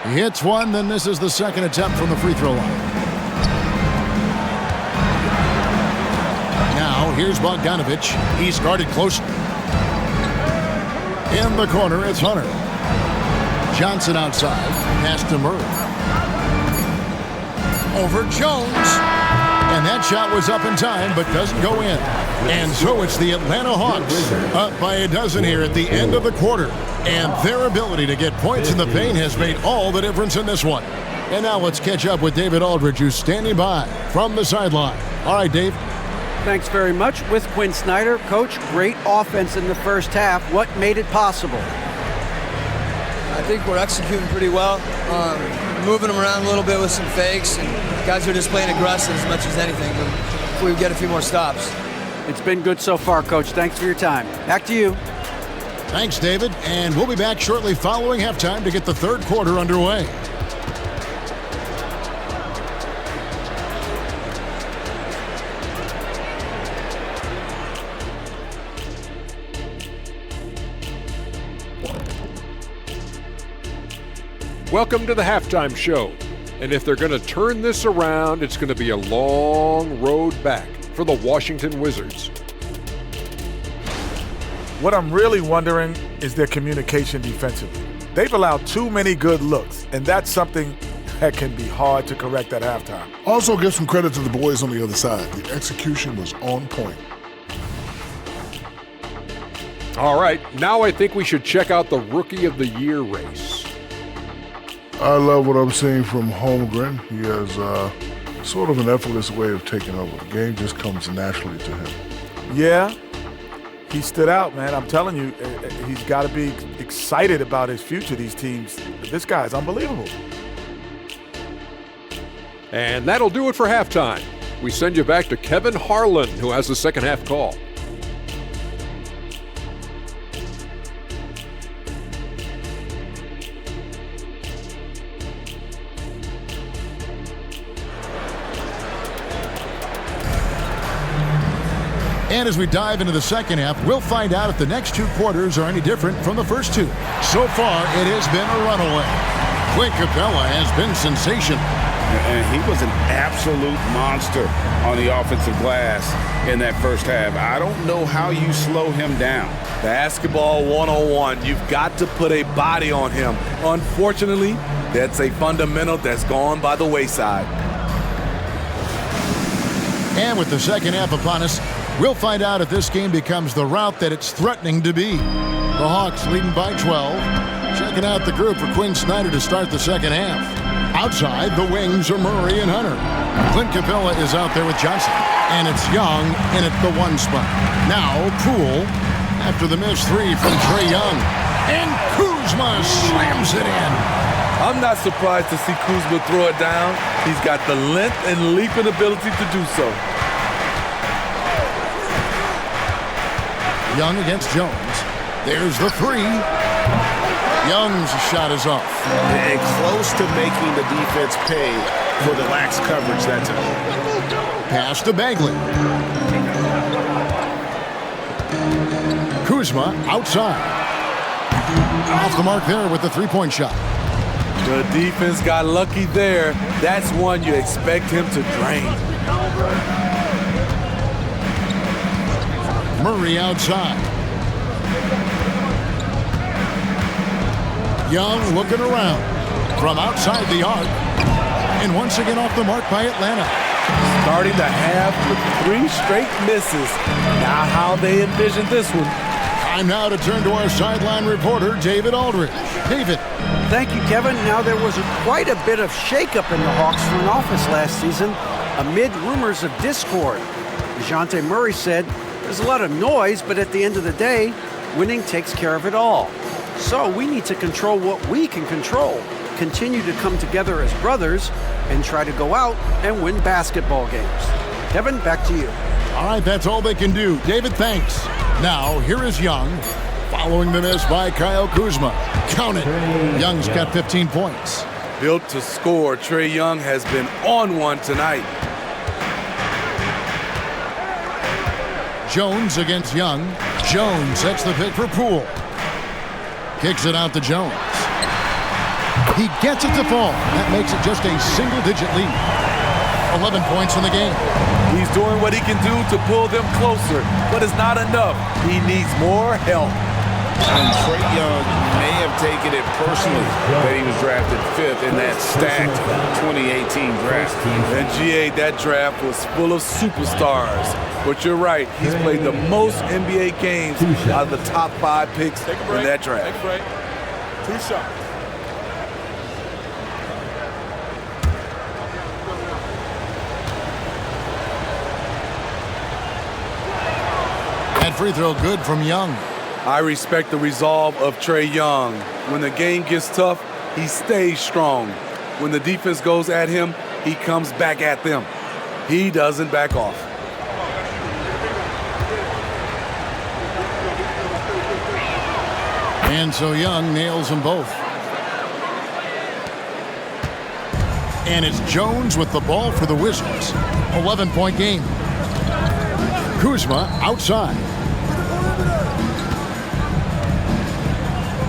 Speaker 1: He hits one, then misses the second attempt from the free throw line. Now, here's Bogdanovich. He's guarded close. In the corner, it's Hunter. Johnson outside. Pass to Murray. Over Jones. And that shot was up in time, but doesn't go in. And so it's the Atlanta Hawks up by a dozen here at the end of the quarter. And their ability to get points in the paint has made all the difference in this one. And now let's catch up with David Aldridge, who's standing by from the sideline. All right, Dave.
Speaker 7: Thanks very much. With Quinn Snyder, Coach, great offense in the first half. What made it possible?
Speaker 8: I think we're executing pretty well. Moving them around a little bit with some fakes, and guys are just playing aggressive as much as anything. But if we get a few more stops.
Speaker 7: It's been good so far, Coach. Thanks for your time. Back to you.
Speaker 1: Thanks, David. And we'll be back shortly following halftime to get the third quarter underway.
Speaker 9: Welcome to the halftime show. And if they're going to turn this around, it's going to be a long road back for the Washington Wizards.
Speaker 10: What I'm really wondering is their communication defensively. They've allowed too many good looks, and that's something that can be hard to correct at halftime.
Speaker 11: Also give some credit to the boys on the other side. The execution was on point.
Speaker 9: All right, now I think we should check out the Rookie of the Year race.
Speaker 11: I love what I'm seeing from Holmgren. He has sort of an effortless way of taking over. The game just comes naturally to him.
Speaker 10: Yeah, he stood out, man. I'm telling you, he's got to be excited about his future, these teams. This guy is unbelievable.
Speaker 9: And that'll do it for halftime. We send you back to Kevin Harlan, who has the second half call.
Speaker 1: And as we dive into the second half, we'll find out if the next two quarters are any different from the first two. So far, it has been a runaway. Clint Capella has been sensational.
Speaker 2: And he was an absolute monster on the offensive glass in that first half. I don't know how you slow him down.
Speaker 3: Basketball 101. You've got to put a body on him. Unfortunately, that's a fundamental that's gone by the wayside.
Speaker 1: And with the second half upon us, we'll find out if this game becomes the route that it's threatening to be. The Hawks leading by 12. Checking out the group for Quinn Snyder to start the second half. Outside, the wings are Murray and Hunter. Clint Capella is out there with Johnson. And it's Young in at the one spot. Now, Poole after the missed three from Trae Young. And Kuzma slams it in.
Speaker 3: I'm not surprised to see Kuzma throw it down. He's got the length and leaping ability to do so.
Speaker 1: Young against Jones. There's the three. Young's shot is off.
Speaker 6: And close to making the defense pay for the lax coverage that time.
Speaker 1: Pass to Bagley. Kuzma outside. Off the mark there with the three-point shot.
Speaker 3: The defense got lucky there. That's one you expect him to drain.
Speaker 1: Murray outside. Young looking around from outside the arc. And once again off the mark by Atlanta.
Speaker 3: Starting the half with 3 straight misses. Now how they envision this one.
Speaker 1: Time now to turn to our sideline reporter, David Aldridge. David.
Speaker 7: Thank you, Kevin. Now, there was quite a bit of shakeup in the Hawks front office last season amid rumors of discord. DeJounte Murray said, there's a lot of noise, but at the end of the day, winning takes care of it all. So we need to control what we can control, continue to come together as brothers, and try to go out and win basketball games. Kevin, back to you.
Speaker 1: All right, that's all they can do. David, thanks. Now, here is Young, following the miss by Kyle Kuzma. Count it. Young's got 15 points.
Speaker 3: Built to score, Trae Young has been on one tonight.
Speaker 1: Jones against Young. Jones sets the pick for Poole. Kicks it out to Jones. He gets it to fall. That makes it just a single-digit lead. 11 points in the game.
Speaker 3: He's doing what he can do to pull them closer, but it's not enough. He needs more help.
Speaker 2: And Trae Young may have taken it personally that he was drafted 5th in that stacked 2018 draft.
Speaker 3: And GA, that draft was full of superstars. But you're right, he's played the most NBA games out of the top 5 picks in that draft.
Speaker 10: 2 shots.
Speaker 1: That free throw good from Young.
Speaker 3: I respect the resolve of Trae Young. When the game gets tough, he stays strong. When the defense goes at him, he comes back at them. He doesn't back off.
Speaker 1: And so Young nails them both. And it's Jones with the ball for the Wizards. 11-point game. Kuzma outside.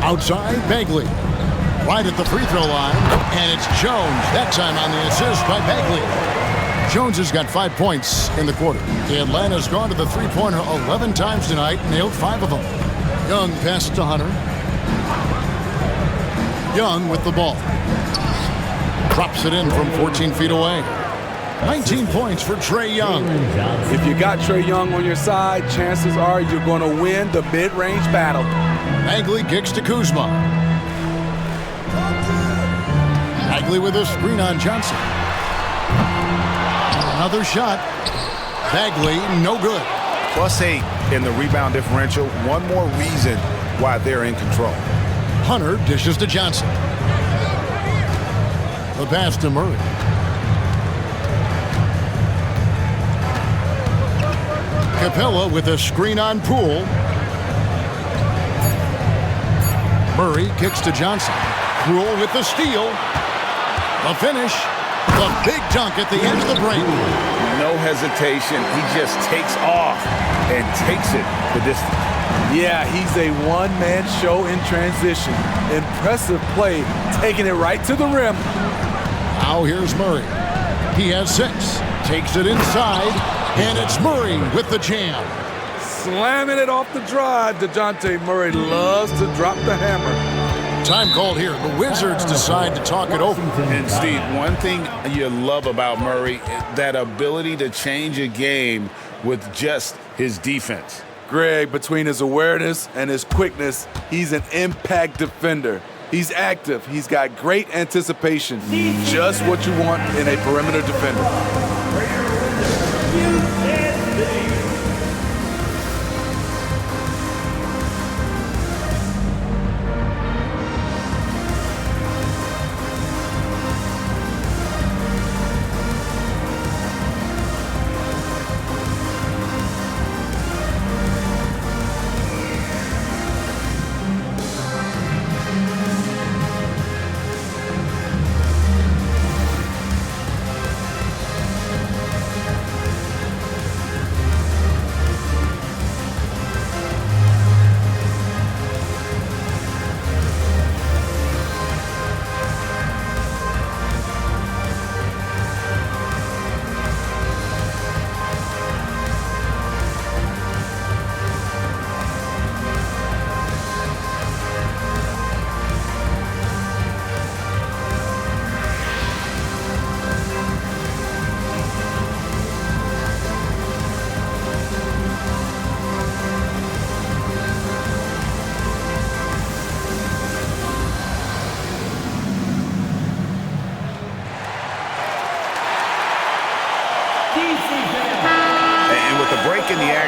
Speaker 1: Outside, Bagley. Right at the free throw line. And it's Jones, that time on the assist by Bagley. Jones has got 5 points in the quarter. Atlanta's gone to the three-pointer 11 times tonight, nailed 5 of them. Young passes to Hunter. Young with the ball. Drops it in from 14 feet away. 19 points for Trae Young.
Speaker 3: If you got Trae Young on your side, chances are you're going to win the mid-range battle.
Speaker 1: Bagley kicks to Kuzma. Bagley with a screen on Johnson. Another shot. Bagley, no good.
Speaker 6: +8 in the rebound differential. One more reason why they're in control.
Speaker 1: Hunter dishes to Johnson. The pass to Murray. Capella with a screen on Poole. Murray kicks to Johnson. Poole with the steal. The finish. The big dunk at the edge of the break.
Speaker 2: No hesitation. He just takes off and takes it the distance.
Speaker 3: Yeah, he's a one-man show in transition. Impressive play, taking it right to the rim.
Speaker 1: Now here's Murray. He has 6. Takes it inside, and it's Murray with the jam.
Speaker 3: Slamming it off the drive. DeJounte Murray loves to drop the hammer.
Speaker 1: Time called here. The Wizards decide to talk it over.
Speaker 2: And Steve, one thing you love about Murray, that ability to change a game with just his defense.
Speaker 3: Greg, between his awareness and his quickness, he's an impact defender. He's active. He's got great anticipation. Just what you want in a perimeter defender.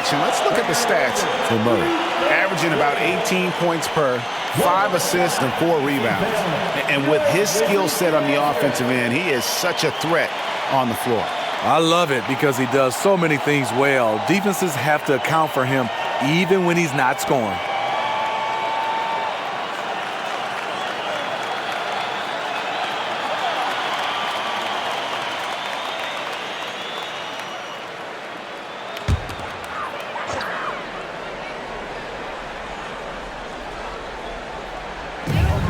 Speaker 6: action. Let's look at the stats for Murray. Averaging about 18 points per, 5 assists and 4 rebounds. And with his skill set on the offensive end, he is such a threat on the floor.
Speaker 3: I love it because he does so many things well. Defenses have to account for him even when he's not scoring.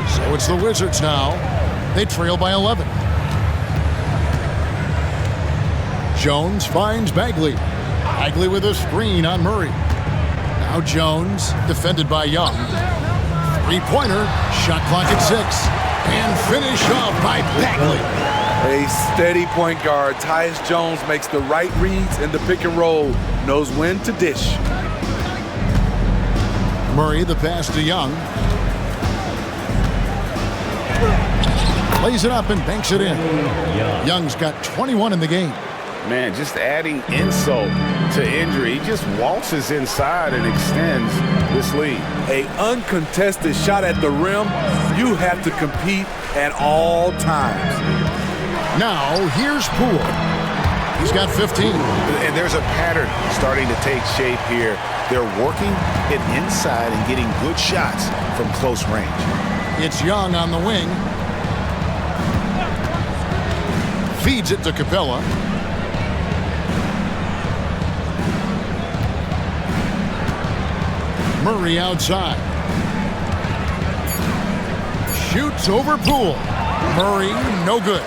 Speaker 1: So it's the Wizards now. They trail by 11. Jones finds Bagley. Bagley with a screen on Murray. Now Jones, defended by Young. Three-pointer, shot clock at 6. And finish off by Bagley.
Speaker 3: A steady point guard. Tyus Jones makes the right reads in the pick and roll. Knows when to dish.
Speaker 1: Murray, the pass to Young. Plays it up and banks it in. Young's got 21 in the game.
Speaker 2: Man, just adding insult to injury. He just waltzes inside and extends this lead.
Speaker 3: A uncontested shot at the rim. You have to compete at all times.
Speaker 1: Now, here's Poole. He's got 15.
Speaker 6: And there's a pattern starting to take shape here. They're working it inside and getting good shots from close range.
Speaker 1: It's Young on the wing. Feeds it to Capella. Murray outside. Shoots over Poole. Murray, no good.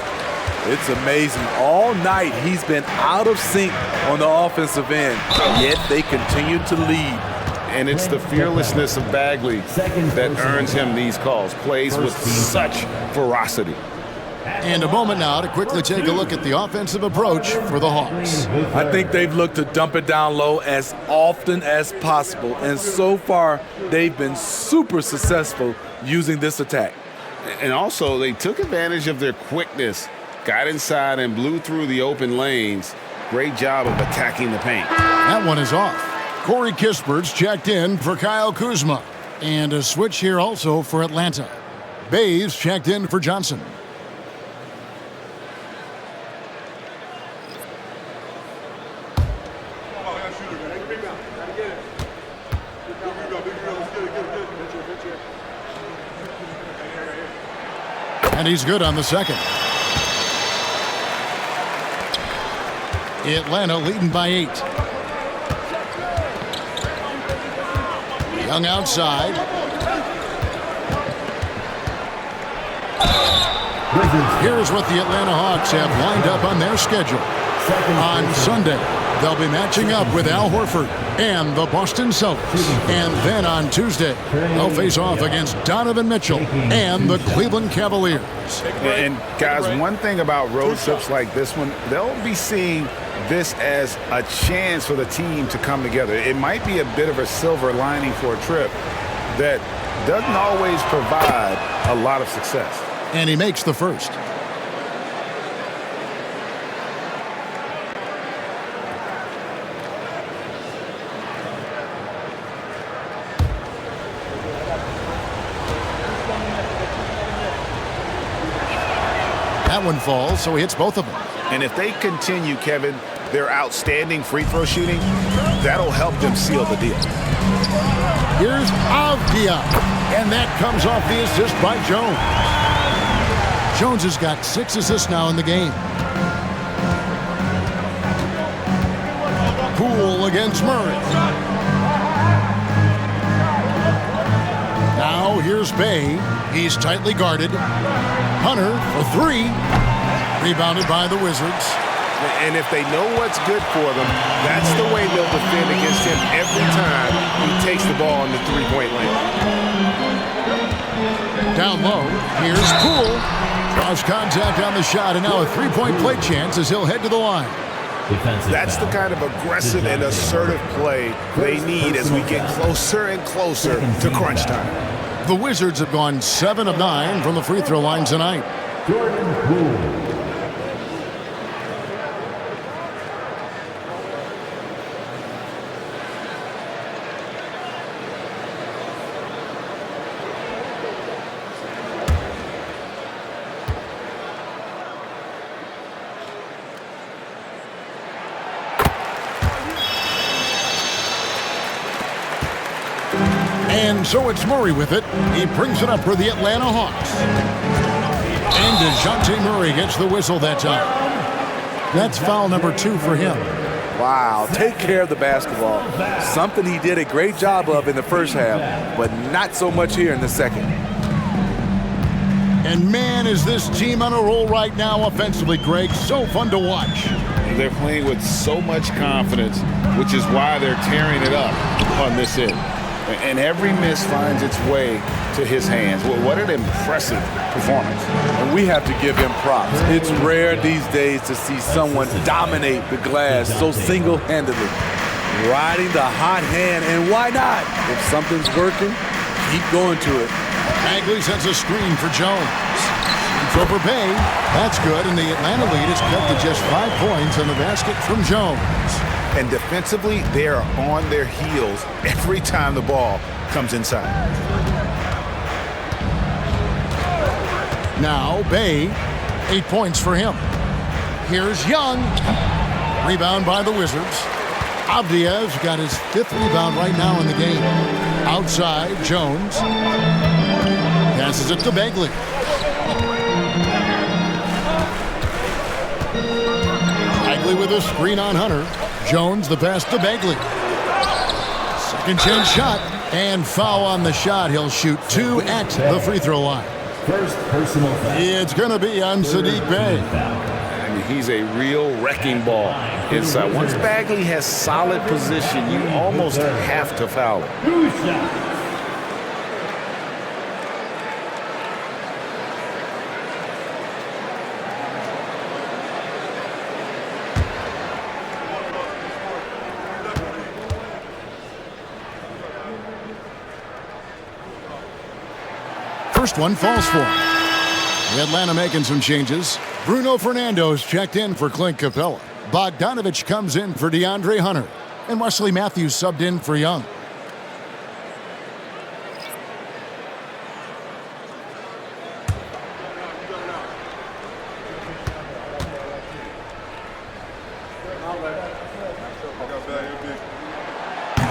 Speaker 3: It's amazing. All night he's been out of sync on the offensive end, yet they continue to lead.
Speaker 2: And it's the fearlessness of Bagley that earns him these calls. Plays with such ferocity.
Speaker 1: And a moment now to quickly take a look at the offensive approach for the Hawks.
Speaker 3: I think they've looked to dump it down low as often as possible, and so far they've been super successful using this attack.
Speaker 2: And also they took advantage of their quickness, got inside and blew through the open lanes. Great job of attacking the paint.
Speaker 1: That one is off. Corey Kispert's checked in for Kyle Kuzma. And a switch here also for Atlanta. Bays checked in for Johnson. And he's good on the second. Atlanta leading by 8. Young outside. Here's what the Atlanta Hawks have lined up on their schedule. On Sunday, they'll be matching up with Al Horford and the Boston Celtics. And then on Tuesday, they'll face off against Donovan Mitchell and the Cleveland Cavaliers.
Speaker 2: And guys, one thing about road trips like this one, they'll be seeing this as a chance for the team to come together. It might be a bit of a silver lining for a trip that doesn't always provide a lot of success.
Speaker 1: And he makes the first. That one falls, so he hits both of them.
Speaker 6: And if they continue, Kevin, their outstanding free throw shooting, that'll help them seal the deal.
Speaker 1: Here's Avdia, and that comes off the assist by Jones. Jones has got 6 assists now in the game. Poole against Murray. Now here's Bay. He's tightly guarded. Hunter for 3. Rebounded by the Wizards.
Speaker 6: And if they know what's good for them, that's the way they'll defend against him every time he takes the ball in the three-point lane.
Speaker 1: Down low, here's Poole. Cross contact on the shot, and now a three-point play chance as he'll head to the line.
Speaker 6: That's the kind of aggressive and assertive play they need as we get closer and closer to crunch time.
Speaker 1: The Wizards have gone 7 of 9 from the free throw line tonight.
Speaker 5: Jordan Poole.
Speaker 1: And so it's Murray with it. He brings it up for the Atlanta Hawks. And DeJounte Murray gets the whistle that time. That's foul number 2 for him.
Speaker 3: Wow, take care of the basketball. Something he did a great job of in the first half, but not so much here in the second.
Speaker 1: And man, is this team on a roll right now offensively, Greg. So fun to watch.
Speaker 2: They're playing with so much confidence, which is why they're tearing it up on this end. And every miss finds its way to his hands. Well, what an impressive performance.
Speaker 3: And we have to give him props. It's rare these days to see someone dominate the glass so single-handedly. Riding the hot hand, and why not? If something's working, keep going to it.
Speaker 1: Bagley sets a screen for Jones. So for Bay, that's good, and the Atlanta lead is cut to just 5 points on the basket from Jones.
Speaker 6: And defensively, they are on their heels every time the ball comes inside.
Speaker 1: Now Bay, 8 points for him. Here's Young. Rebound by the Wizards. Avdiev's got his 5th rebound right now in the game. Outside, Jones. Passes it to Bagley. Bagley with a screen on Hunter. Jones the pass to Bagley. Second chance shot. And foul on the shot. He'll shoot 2 at the free throw line.
Speaker 5: First personal foul.
Speaker 1: It's going to be on Saddiq Bey.
Speaker 2: And he's a real wrecking ball inside. Once Bagley has solid position, you almost have to foul him.
Speaker 1: First one falls for him. Atlanta making some changes. Bruno Fernando's checked in for Clint Capella. Bogdanovich comes in for DeAndre Hunter. And Wesley Matthews subbed in for Young.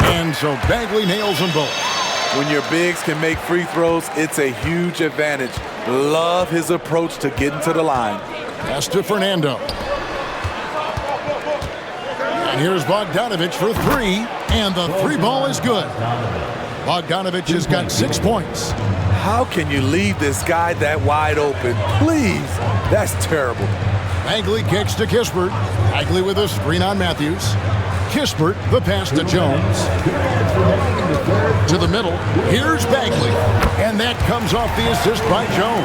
Speaker 1: And so Bagley nails them both.
Speaker 3: When your bigs can make free throws, it's a huge advantage. Love his approach to getting to the line.
Speaker 1: Pass to Fernando. And here's Bogdanovich for 3. And the 3 ball is good. Bogdanovich has got 6 points.
Speaker 3: How can you leave this guy that wide open? Please. That's terrible.
Speaker 1: Bagley kicks to Kispert. Bagley with a screen on Matthews. Kispert, the pass to Jones. To the middle. Here's Bagley. And that comes off the assist by Jones.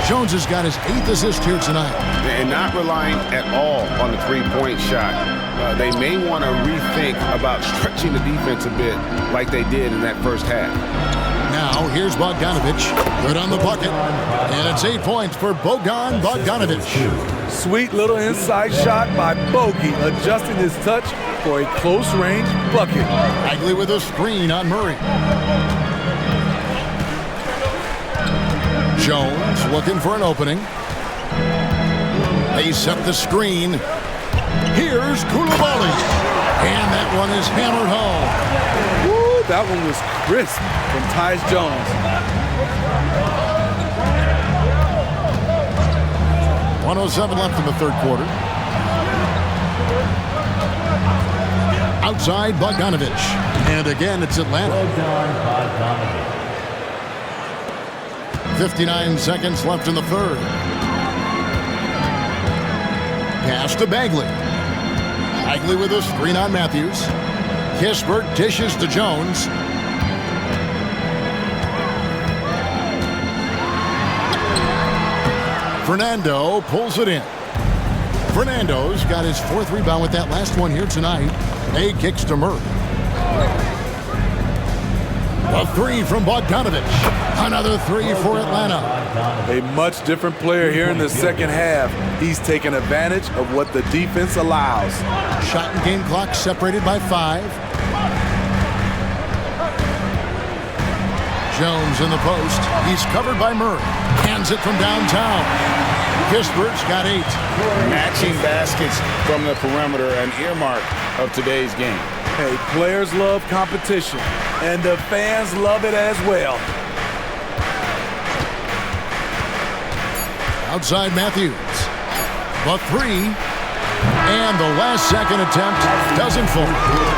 Speaker 1: Jones has got his 8th assist here tonight.
Speaker 2: And not relying at all on the three-point shot. They may want to rethink about stretching the defense a bit like they did in that first half.
Speaker 1: Now, here's Bogdanovich. Good on the bucket. And it's 8 points for Bogan Bogdanovich.
Speaker 3: Sweet little inside shot by Bogey, adjusting his touch for a close-range bucket.
Speaker 1: Bagley with a screen on Murray. Jones looking for an opening. They set the screen. Here's Koulibaly. And that one is hammered home.
Speaker 3: Woo, that one was crisp from Tyus Jones.
Speaker 1: 1:07 left in the third quarter. Outside Bogdanovich. And again, it's Atlanta. 59 seconds left in the third. Pass to Bagley. Bagley with a screen on Matthews. Kispert dishes to Jones. Fernando pulls it in. Fernando's got his 4th rebound with that last one here tonight. A kicks to Murray. A 3 from Bogdanovich. Another 3 for Atlanta.
Speaker 3: A much different player here in the second half. He's taking advantage of what the defense allows.
Speaker 1: Shot and game clock separated by 5. Jones in the post. He's covered by Murray. Hands it from downtown. Kispert's got 8.
Speaker 2: Matching baskets from the perimeter, an earmark of today's game.
Speaker 3: Hey, players love competition, and the fans love it as well.
Speaker 1: Outside Matthews. The three. And the last second attempt doesn't fall.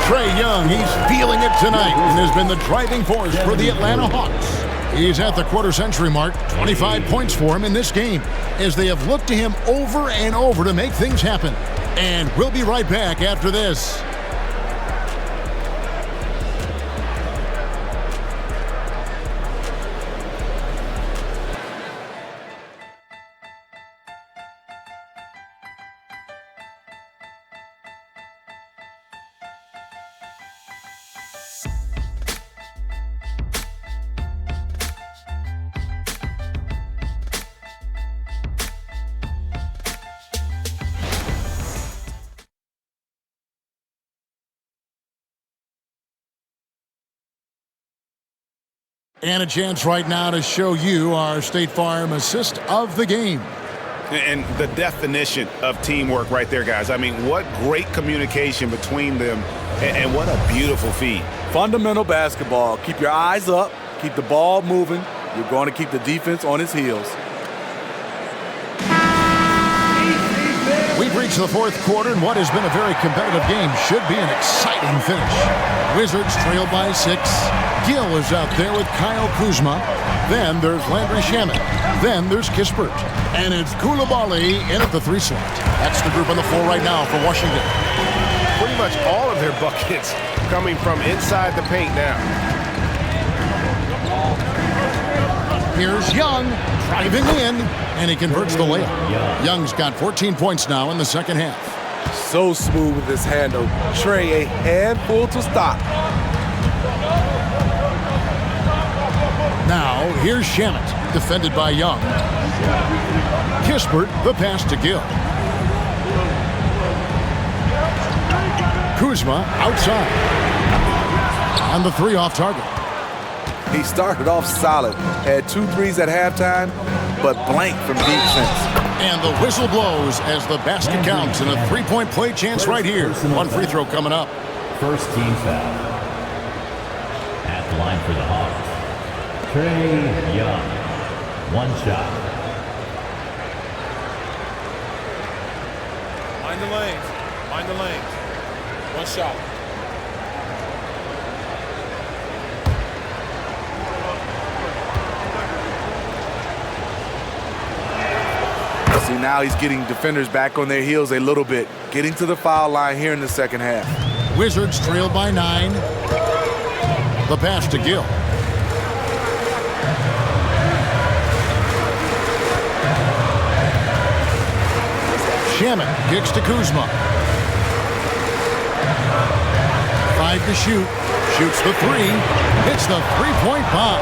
Speaker 1: Trae Young, he's feeling it tonight and has been the driving force for the Atlanta Hawks. He's at the quarter-century mark, 25 points for him in this game, as they have looked to him over and over to make things happen. And we'll be right back after this. And a chance right now to show you our State Farm assist of the game.
Speaker 6: And the definition of teamwork right there, guys. I mean, what great communication between them, and what a beautiful feed.
Speaker 3: Fundamental basketball. Keep your eyes up. Keep the ball moving. You're going to keep the defense on its heels.
Speaker 1: We've reached the fourth quarter, and what has been a very competitive game should be an exciting finish. Wizards trail by 6. Gill is out there with Kyle Kuzma. Then there's Landry Shamet. Then there's Kispert. And it's Coulibaly in at the 3 slot. That's the group on the floor right now for Washington.
Speaker 12: Pretty much all of their buckets coming from inside the paint now.
Speaker 1: Here's Young driving in, and he converts the layup. Young's got 14 points now in the second half.
Speaker 3: So smooth with his handle. Trae, a handful to stop.
Speaker 1: Now, here's Shamet, defended by Young. Kispert, the pass to Gill. Kuzma outside. And the 3 off target.
Speaker 3: He started off solid, had 2 threes at halftime, but blank from defense.
Speaker 1: And the whistle blows as the basket counts, and a 3-point play chance right here. 1 free throw coming up.
Speaker 5: First team foul. At the line for the Hawks, Trae Young. 1 shot.
Speaker 12: Mind the lanes. Mind the lanes. 1 shot.
Speaker 3: See, now he's getting defenders back on their heels a little bit, getting to the foul line here in the second half.
Speaker 1: Wizards trail by 9. The pass to Gill. Shamet kicks to Kuzma. 5 to shoot. Shoots the 3. Hits the 3-point bomb.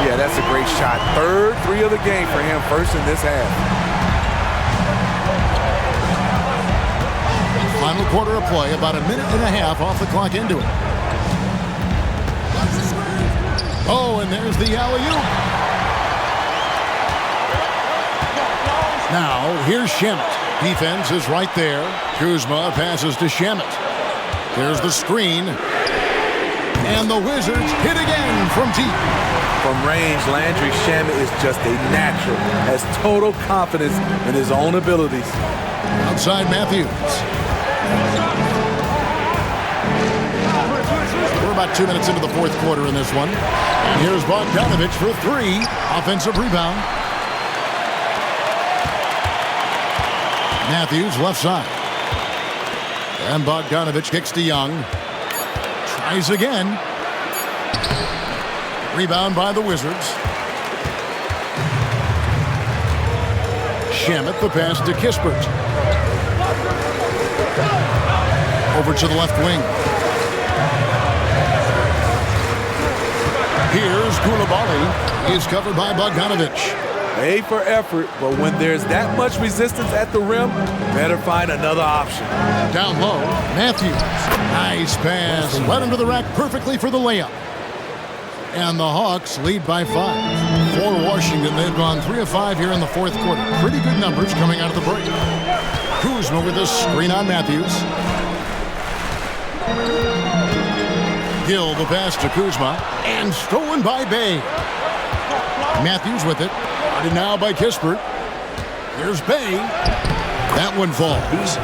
Speaker 3: Yeah, that's a great shot. 3rd 3 of the game for him, first in this half.
Speaker 1: Final quarter of play, about 1.5 minutes off the clock into it. Oh, and there's the alley-oop. Now, here's Shamet. Defense is right there. Kuzma passes to Shamet. There's the screen. And the Wizards hit again from deep.
Speaker 3: From range, Landry Shamet is just a natural, has total confidence in his own abilities.
Speaker 1: Outside Matthews. We're about 2 minutes into the fourth quarter in this one. And here's Bogdanovich for 3. Offensive rebound. Matthews left side. And Bogdanovich kicks to Young. Tries again. Rebound by the Wizards. Shamet, the pass to Kispert. Over to the left wing. Here's Coulibaly. He's covered by Bogdanovich.
Speaker 3: A for effort, but when there's that much resistance at the rim, better find another option.
Speaker 1: Down low, Matthews. Nice pass. Led him to the rack perfectly for the layup. And the Hawks lead by 5. For Washington, they've gone 3 of 5 here in the fourth quarter. Pretty good numbers coming out of the break. Kuzma with a screen on Matthews. Gill the pass to Kuzma, and stolen by Bay. Matthews with it. Guarded now by Kispert. Here's Bay. That one falls.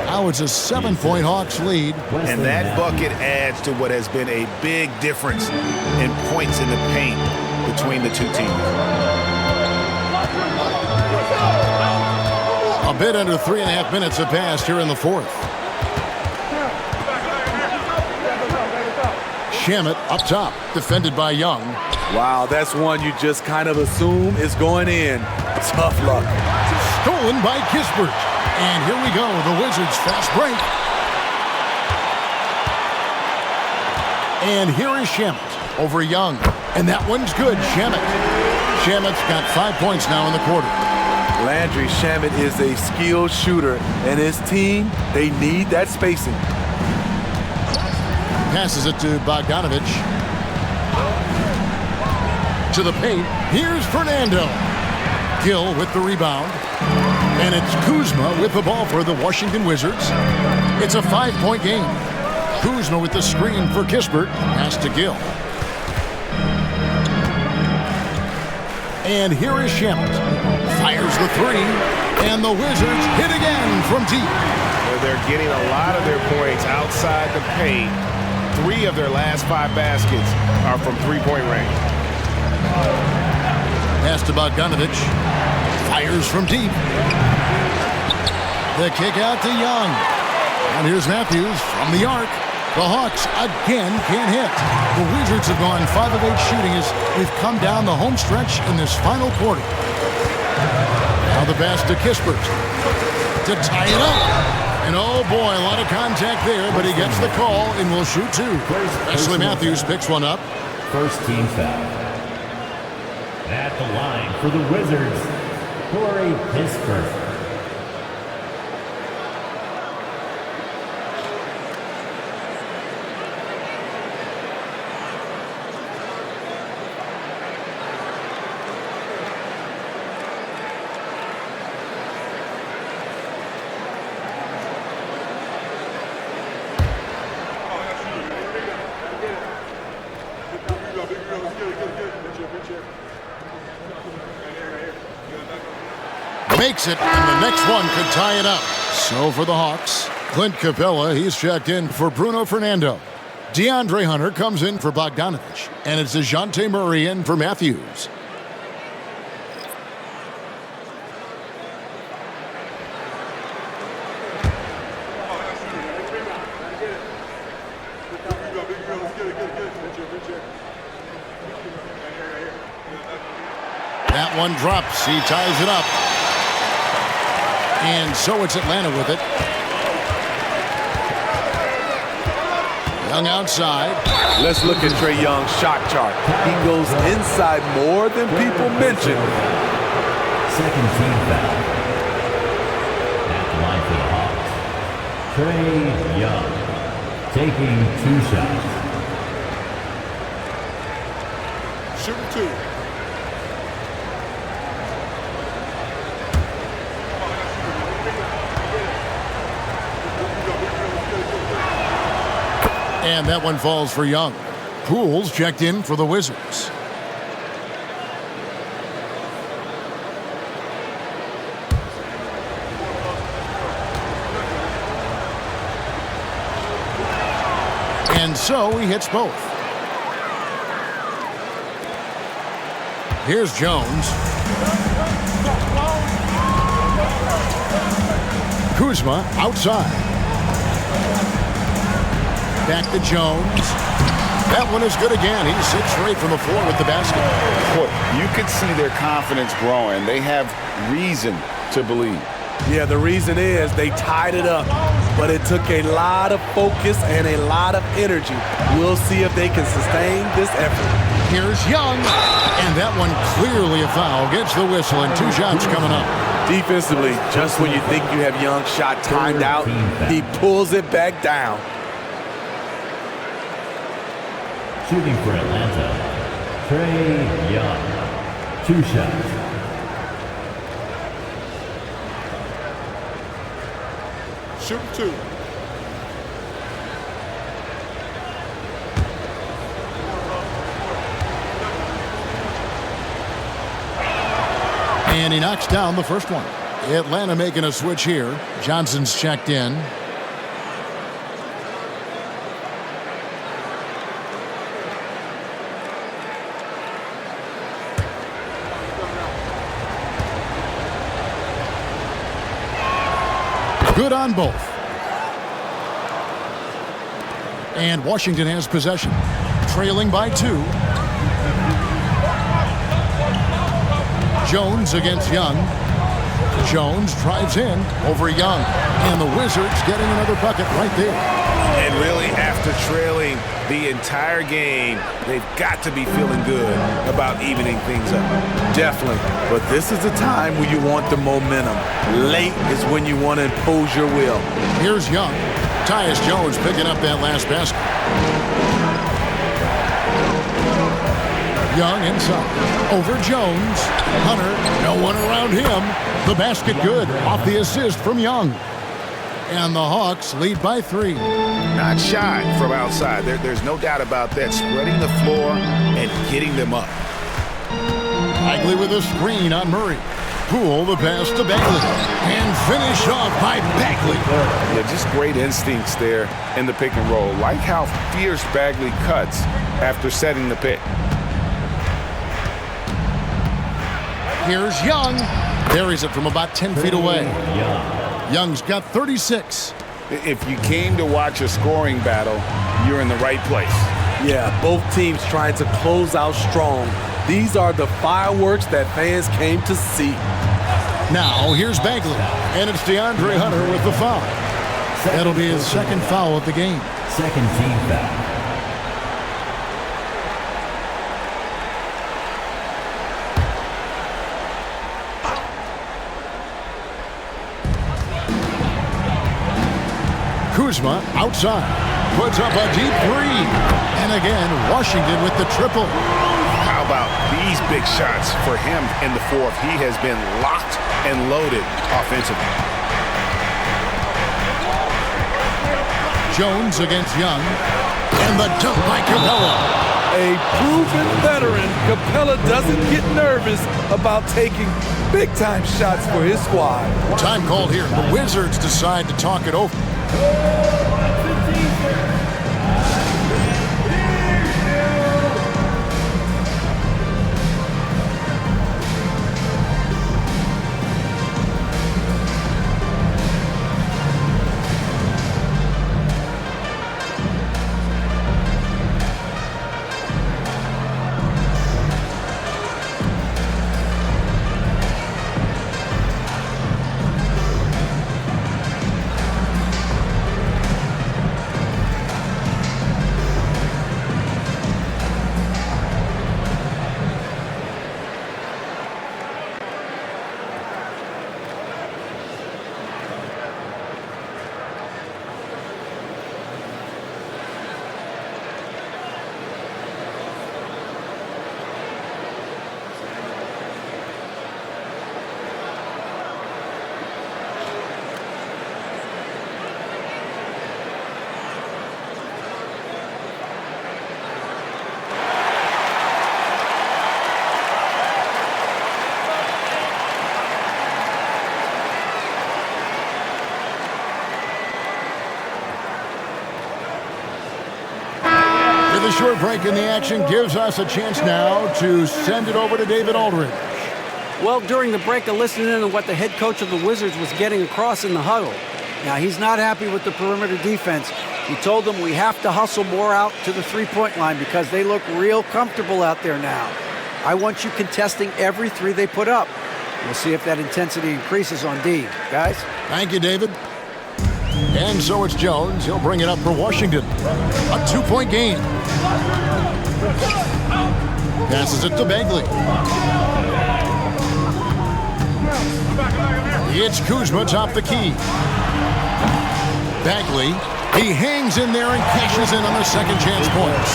Speaker 1: Now it's a 7-point Hawks lead.
Speaker 6: And that bucket adds to what has been a big difference in points in the paint between the two teams.
Speaker 1: A bit under 3.5 minutes have passed here in the fourth. Shamet up top, defended by Young.
Speaker 3: Wow, that's one you just kind of assume is going in. Tough luck.
Speaker 1: Stolen by Kispert. And here we go, the Wizards fast break. And here is Shamet over Young. And that one's good, Shamet. Shamet's got 5 points now in the quarter.
Speaker 3: Landry Shamet is a skilled shooter, and his team, they need that spacing.
Speaker 1: Passes it to Bogdanovich. To the paint. Here's Fernando. Gill with the rebound. And it's Kuzma with the ball for the Washington Wizards. It's a 5-point game. Kuzma with the screen for Kispert. Pass to Gill. And here is Shamet. Fires the three. And the Wizards hit again from deep.
Speaker 12: They're getting a lot of their points outside the paint. 3 of their last 5 baskets are from three-point range.
Speaker 1: Pass to Bogdanovich. Fires from deep. The kick out to Young. And here's Matthews from the arc. The Hawks again can't hit. The Wizards have gone 5 of 8 shooting as we've come down the home stretch in this final quarter. Now the pass to Kispert to tie it up. And oh boy, a lot of contact there, but he gets the call and will shoot 2. Wesley Matthews picks one up.
Speaker 5: First team foul. At the line for the Wizards, Corey Kispert.
Speaker 1: Makes it, and the next one could tie it up. So for the Hawks, Clint Capella, he's checked in for Bruno Fernando. DeAndre Hunter comes in for Bogdanovich, and it's DeJounte Murray in for Matthews. That one drops. He ties it up. And so it's Atlanta with it. Young outside.
Speaker 3: Let's look at Trae Young's shot chart. He goes inside more than people mention.
Speaker 5: Second team foul. At the line for the Hawks, Trae Young taking 2 shots.
Speaker 12: Shooting 2.
Speaker 1: And that one falls for Young. Pools checked in for the Wizards. And so he hits both. Here's Jones. Kuzma outside. Back to Jones. That one is good again. He's 6 straight from the floor with the basket.
Speaker 6: Boy, you could see their confidence growing. They have reason to believe.
Speaker 3: Yeah, the reason is they tied it up, but it took a lot of focus and a lot of energy. We'll see if they can sustain this effort.
Speaker 1: Here's Young, and that one clearly a foul. Gets the whistle, and 2 shots coming up.
Speaker 3: Defensively, just when you think you have Young's shot timed out, he pulls it back down.
Speaker 5: Shooting for Atlanta, Trae Young, 2 shots.
Speaker 12: Shooting 2.
Speaker 1: And he knocks down the first one. Atlanta making a switch here. Johnson's checked in. Good on both. And Washington has possession. Trailing by 2. Jones against Young. Jones drives in over Young. And the Wizards getting another bucket right there.
Speaker 6: And really, after trailing the entire game, they've got to be feeling good about evening things up.
Speaker 3: Definitely. But this is the time when you want the momentum. Late is when you want to impose your will.
Speaker 1: Here's Young. Tyus Jones picking up that last basket. Young inside. Over Jones. Hunter, no one around him. The basket good. Off the assist from Young. And the Hawks lead by 3.
Speaker 6: Not shy from outside. There's no doubt about that. Spreading the floor and getting them up.
Speaker 1: Bagley with a screen on Murray. Poole the pass to Bagley. And finish off by Bagley.
Speaker 6: Yeah, just great instincts there in the pick and roll. Like how fierce Bagley cuts after setting the pick.
Speaker 1: Here's Young. Buries it from about 10 feet away. Young's got 36.
Speaker 6: If you came to watch a scoring battle, you're in the right place.
Speaker 3: Yeah, both teams trying to close out strong. These are the fireworks that fans came to see.
Speaker 1: Now, here's Bagley. And it's DeAndre Hunter with the foul. That'll be his second foul of the game.
Speaker 5: Second team foul.
Speaker 1: Kuzma outside. Puts up a deep 3. And again, Washington with the triple.
Speaker 6: How about these big shots for him in the fourth? He has been locked and loaded offensively.
Speaker 1: Jones against Young. And the dunk by Capella.
Speaker 3: A proven veteran, Capella doesn't get nervous about taking big-time shots for his squad.
Speaker 1: Time called here. The Wizards decide to talk it over. The short break in the action gives us a chance now to send it over to David Aldridge.
Speaker 7: Well, during the break, I listened in to what the head coach of the Wizards was getting across in the huddle. Now, he's not happy with the perimeter defense. He told them we have to hustle more out to the three-point line because they look real comfortable out there now. I want you contesting every 3 they put up. We'll see if that intensity increases on D. Guys?
Speaker 1: Thank you, David. And so it's Jones. He'll bring it up for Washington. A 2-point game. Passes it to Bagley. It's Kuzma top the key. Bagley, he hangs in there and cashes in on the second chance points.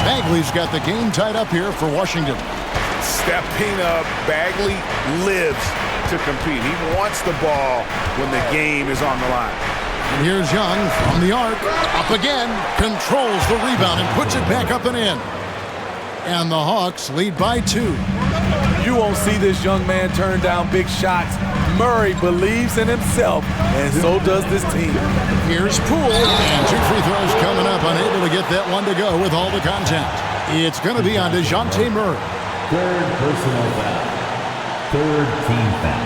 Speaker 1: Bagley's got the game tied up here for Washington.
Speaker 6: Stepping up, Bagley lives to compete. He wants the ball when the game is on the line.
Speaker 1: And here's Young from the arc. Up again, controls the rebound and puts it back up and in. And the Hawks lead by 2.
Speaker 3: You won't see this young man turn down big shots. Murray believes in himself, and so does this team.
Speaker 1: Here's Poole, and 2 free throws coming up, unable to get that one to go with all the contact. It's going to be on DeJounte Murray.
Speaker 5: Third personal foul. Third team foul.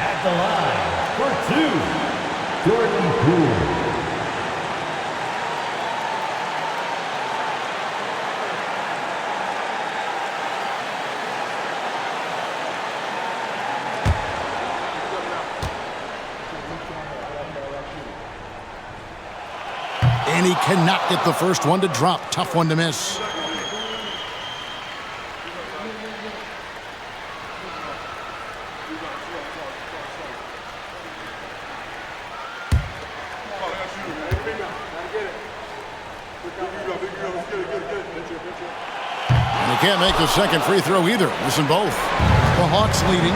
Speaker 5: At the line for 2, Jordan Poole.
Speaker 1: And he cannot get the first one to drop. Tough one to miss. And he can't make the second free throw either. Missing both. The Hawks leading.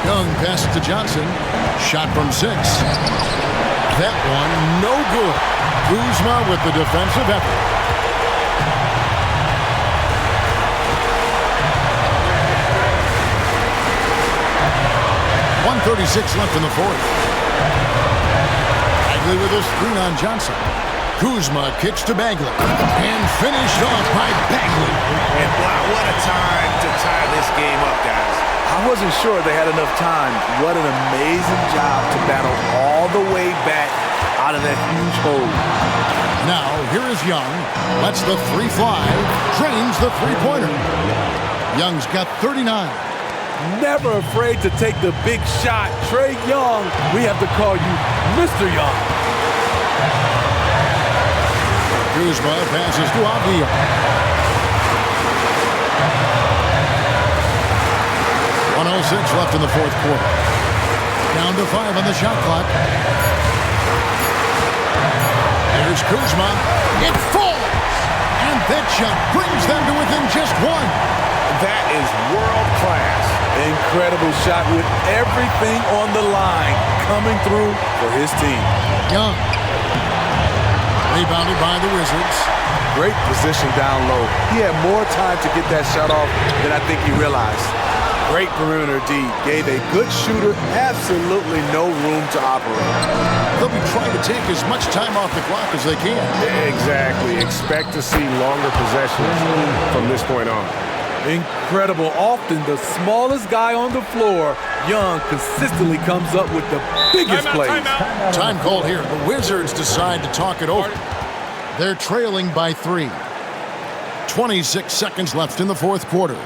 Speaker 1: Young passes to Johnson. Shot from 6. That one, no good. Kuzma with the defensive effort. .136 left in the fourth. Bagley with a screen on Johnson. Kuzma kicks to Bagley. And finished off by Bagley.
Speaker 2: And wow, what a time to tie this game up, guys.
Speaker 3: I wasn't sure they had enough time. What an amazing job to battle all the way back out of that huge hole.
Speaker 1: Now, here is Young. Lets the 3 fly. Drains the three-pointer. Young's got 39.
Speaker 3: Never afraid to take the big shot. Trae Young, we have to call you Mr. Young.
Speaker 1: Kuzma passes to Avdija. 1:06 left in the fourth quarter. Down to 5 on the shot clock. Here's Kuzma. It falls! And that shot brings them to within just 1.
Speaker 2: That is world class.
Speaker 3: Incredible shot with everything on the line coming through for his team.
Speaker 1: Young. Rebounded by the Wizards.
Speaker 3: Great position down low. He had more time to get that shot off than I think he realized. Great perimeter D. Gave a good shooter absolutely no room to operate.
Speaker 1: They'll be trying to take as much time off the clock as they can.
Speaker 12: Exactly. Expect to see longer possessions from this point on.
Speaker 3: Incredible. Often the smallest guy on the floor, Young consistently comes up with the biggest plays.
Speaker 1: Time called here. The Wizards decide to talk it over. They're trailing by 3. 26 seconds left in the fourth quarter.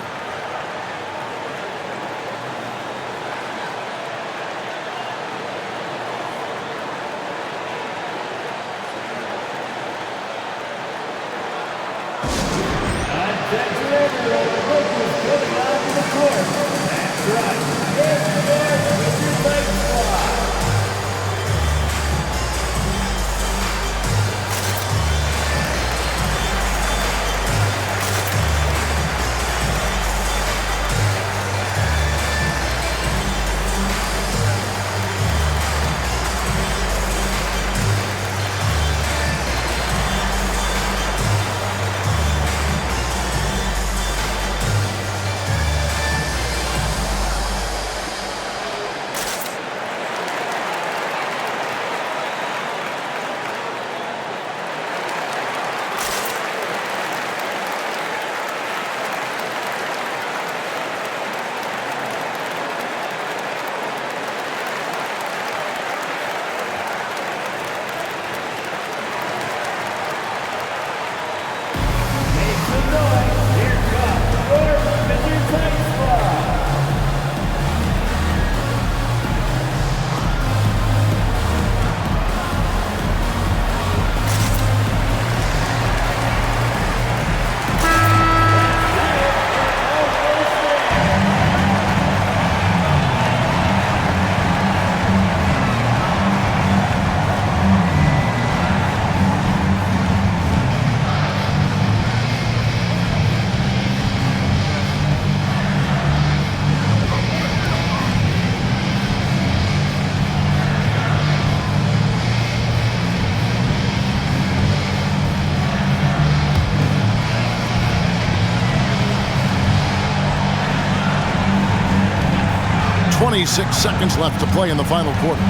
Speaker 1: 26 seconds left to play in the final quarter.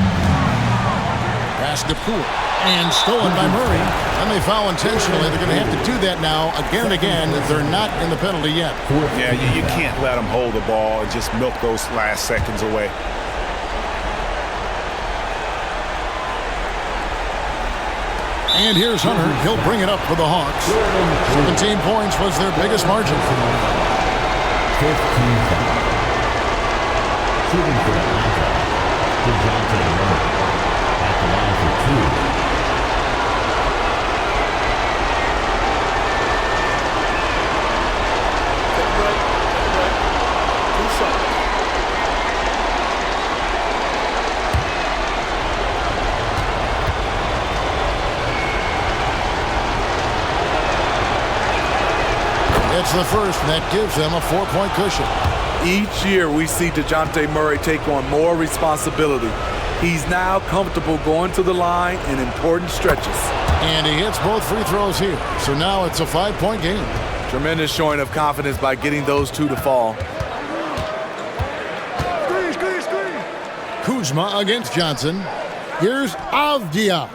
Speaker 1: Pass to Poole. And stolen by Murray. And they foul intentionally. They're going to have to do that now again and again. They're not in the penalty yet.
Speaker 6: Yeah, you can't let them hold the ball and just milk those last seconds away.
Speaker 1: And here's Hunter. He'll bring it up for the Hawks. 17 points was their biggest margin.
Speaker 5: 15 fouls. Shooting for Atlanta. DeJounte Murray at the line for 2.
Speaker 1: It's the first, and that gives them a 4-point cushion.
Speaker 3: Each year we see DeJounte Murray take on more responsibility. He's now comfortable going to the line in important stretches.
Speaker 1: And he hits both free throws here. So now it's a 5-point game.
Speaker 3: Tremendous showing of confidence by getting those two to fall.
Speaker 1: Kuzma against Johnson. Here's Avdia.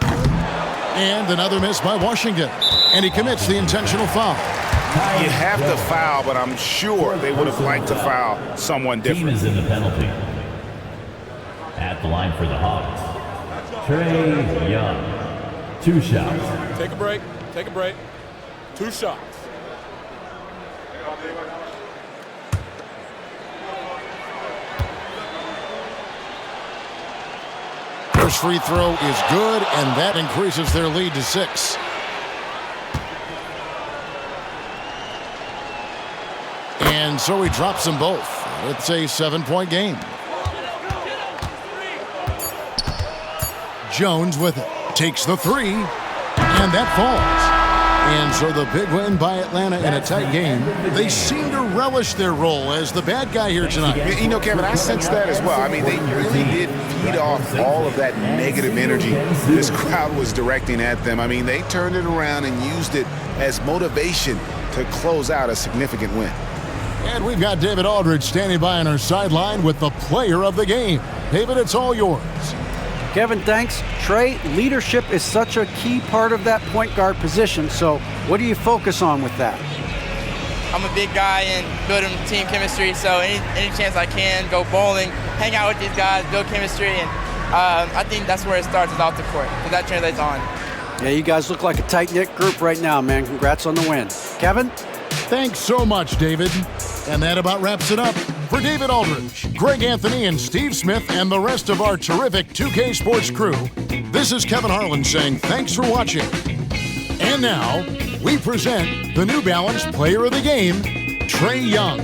Speaker 1: And another miss by Washington. And he commits the intentional foul.
Speaker 6: You have to foul, but I'm sure they would have liked to foul someone different.
Speaker 5: Team is in the penalty. At the line for the Hawks, Trae Young. 2 shots.
Speaker 9: Take a break. Take a break. 2 shots.
Speaker 1: First free throw is good, and that increases their lead to 6. And so he drops them both. It's a 7-point game. Jones with it. Takes the 3. And that falls. And so the big win by Atlanta in a tight game. They seem to relish their role as the bad guy here tonight.
Speaker 6: You know, Kevin, I sense that as well. I mean, they really did feed off all of that negative energy this crowd was directing at them. I mean, they turned it around and used it as motivation to close out a significant win.
Speaker 1: And we've got David Aldridge standing by on our sideline with the player of the game. David, it's all yours.
Speaker 7: Kevin, thanks. Trae, leadership is such a key part of that point guard position. So what do you focus on with that?
Speaker 13: I'm a big guy and building team chemistry. So any chance I can, go bowling, hang out with these guys, build chemistry. And I think that's where it starts, is off the court, because that translates on.
Speaker 7: Yeah, you guys look like a tight-knit group right now, man. Congrats on the win. Kevin?
Speaker 1: Thanks so much, David. And that about wraps it up. For David Aldridge, Greg Anthony, and Steve Smith, and the rest of our terrific 2K Sports crew, this is Kevin Harlan saying thanks for watching. And now, we present the New Balance Player of the Game, Trae Young.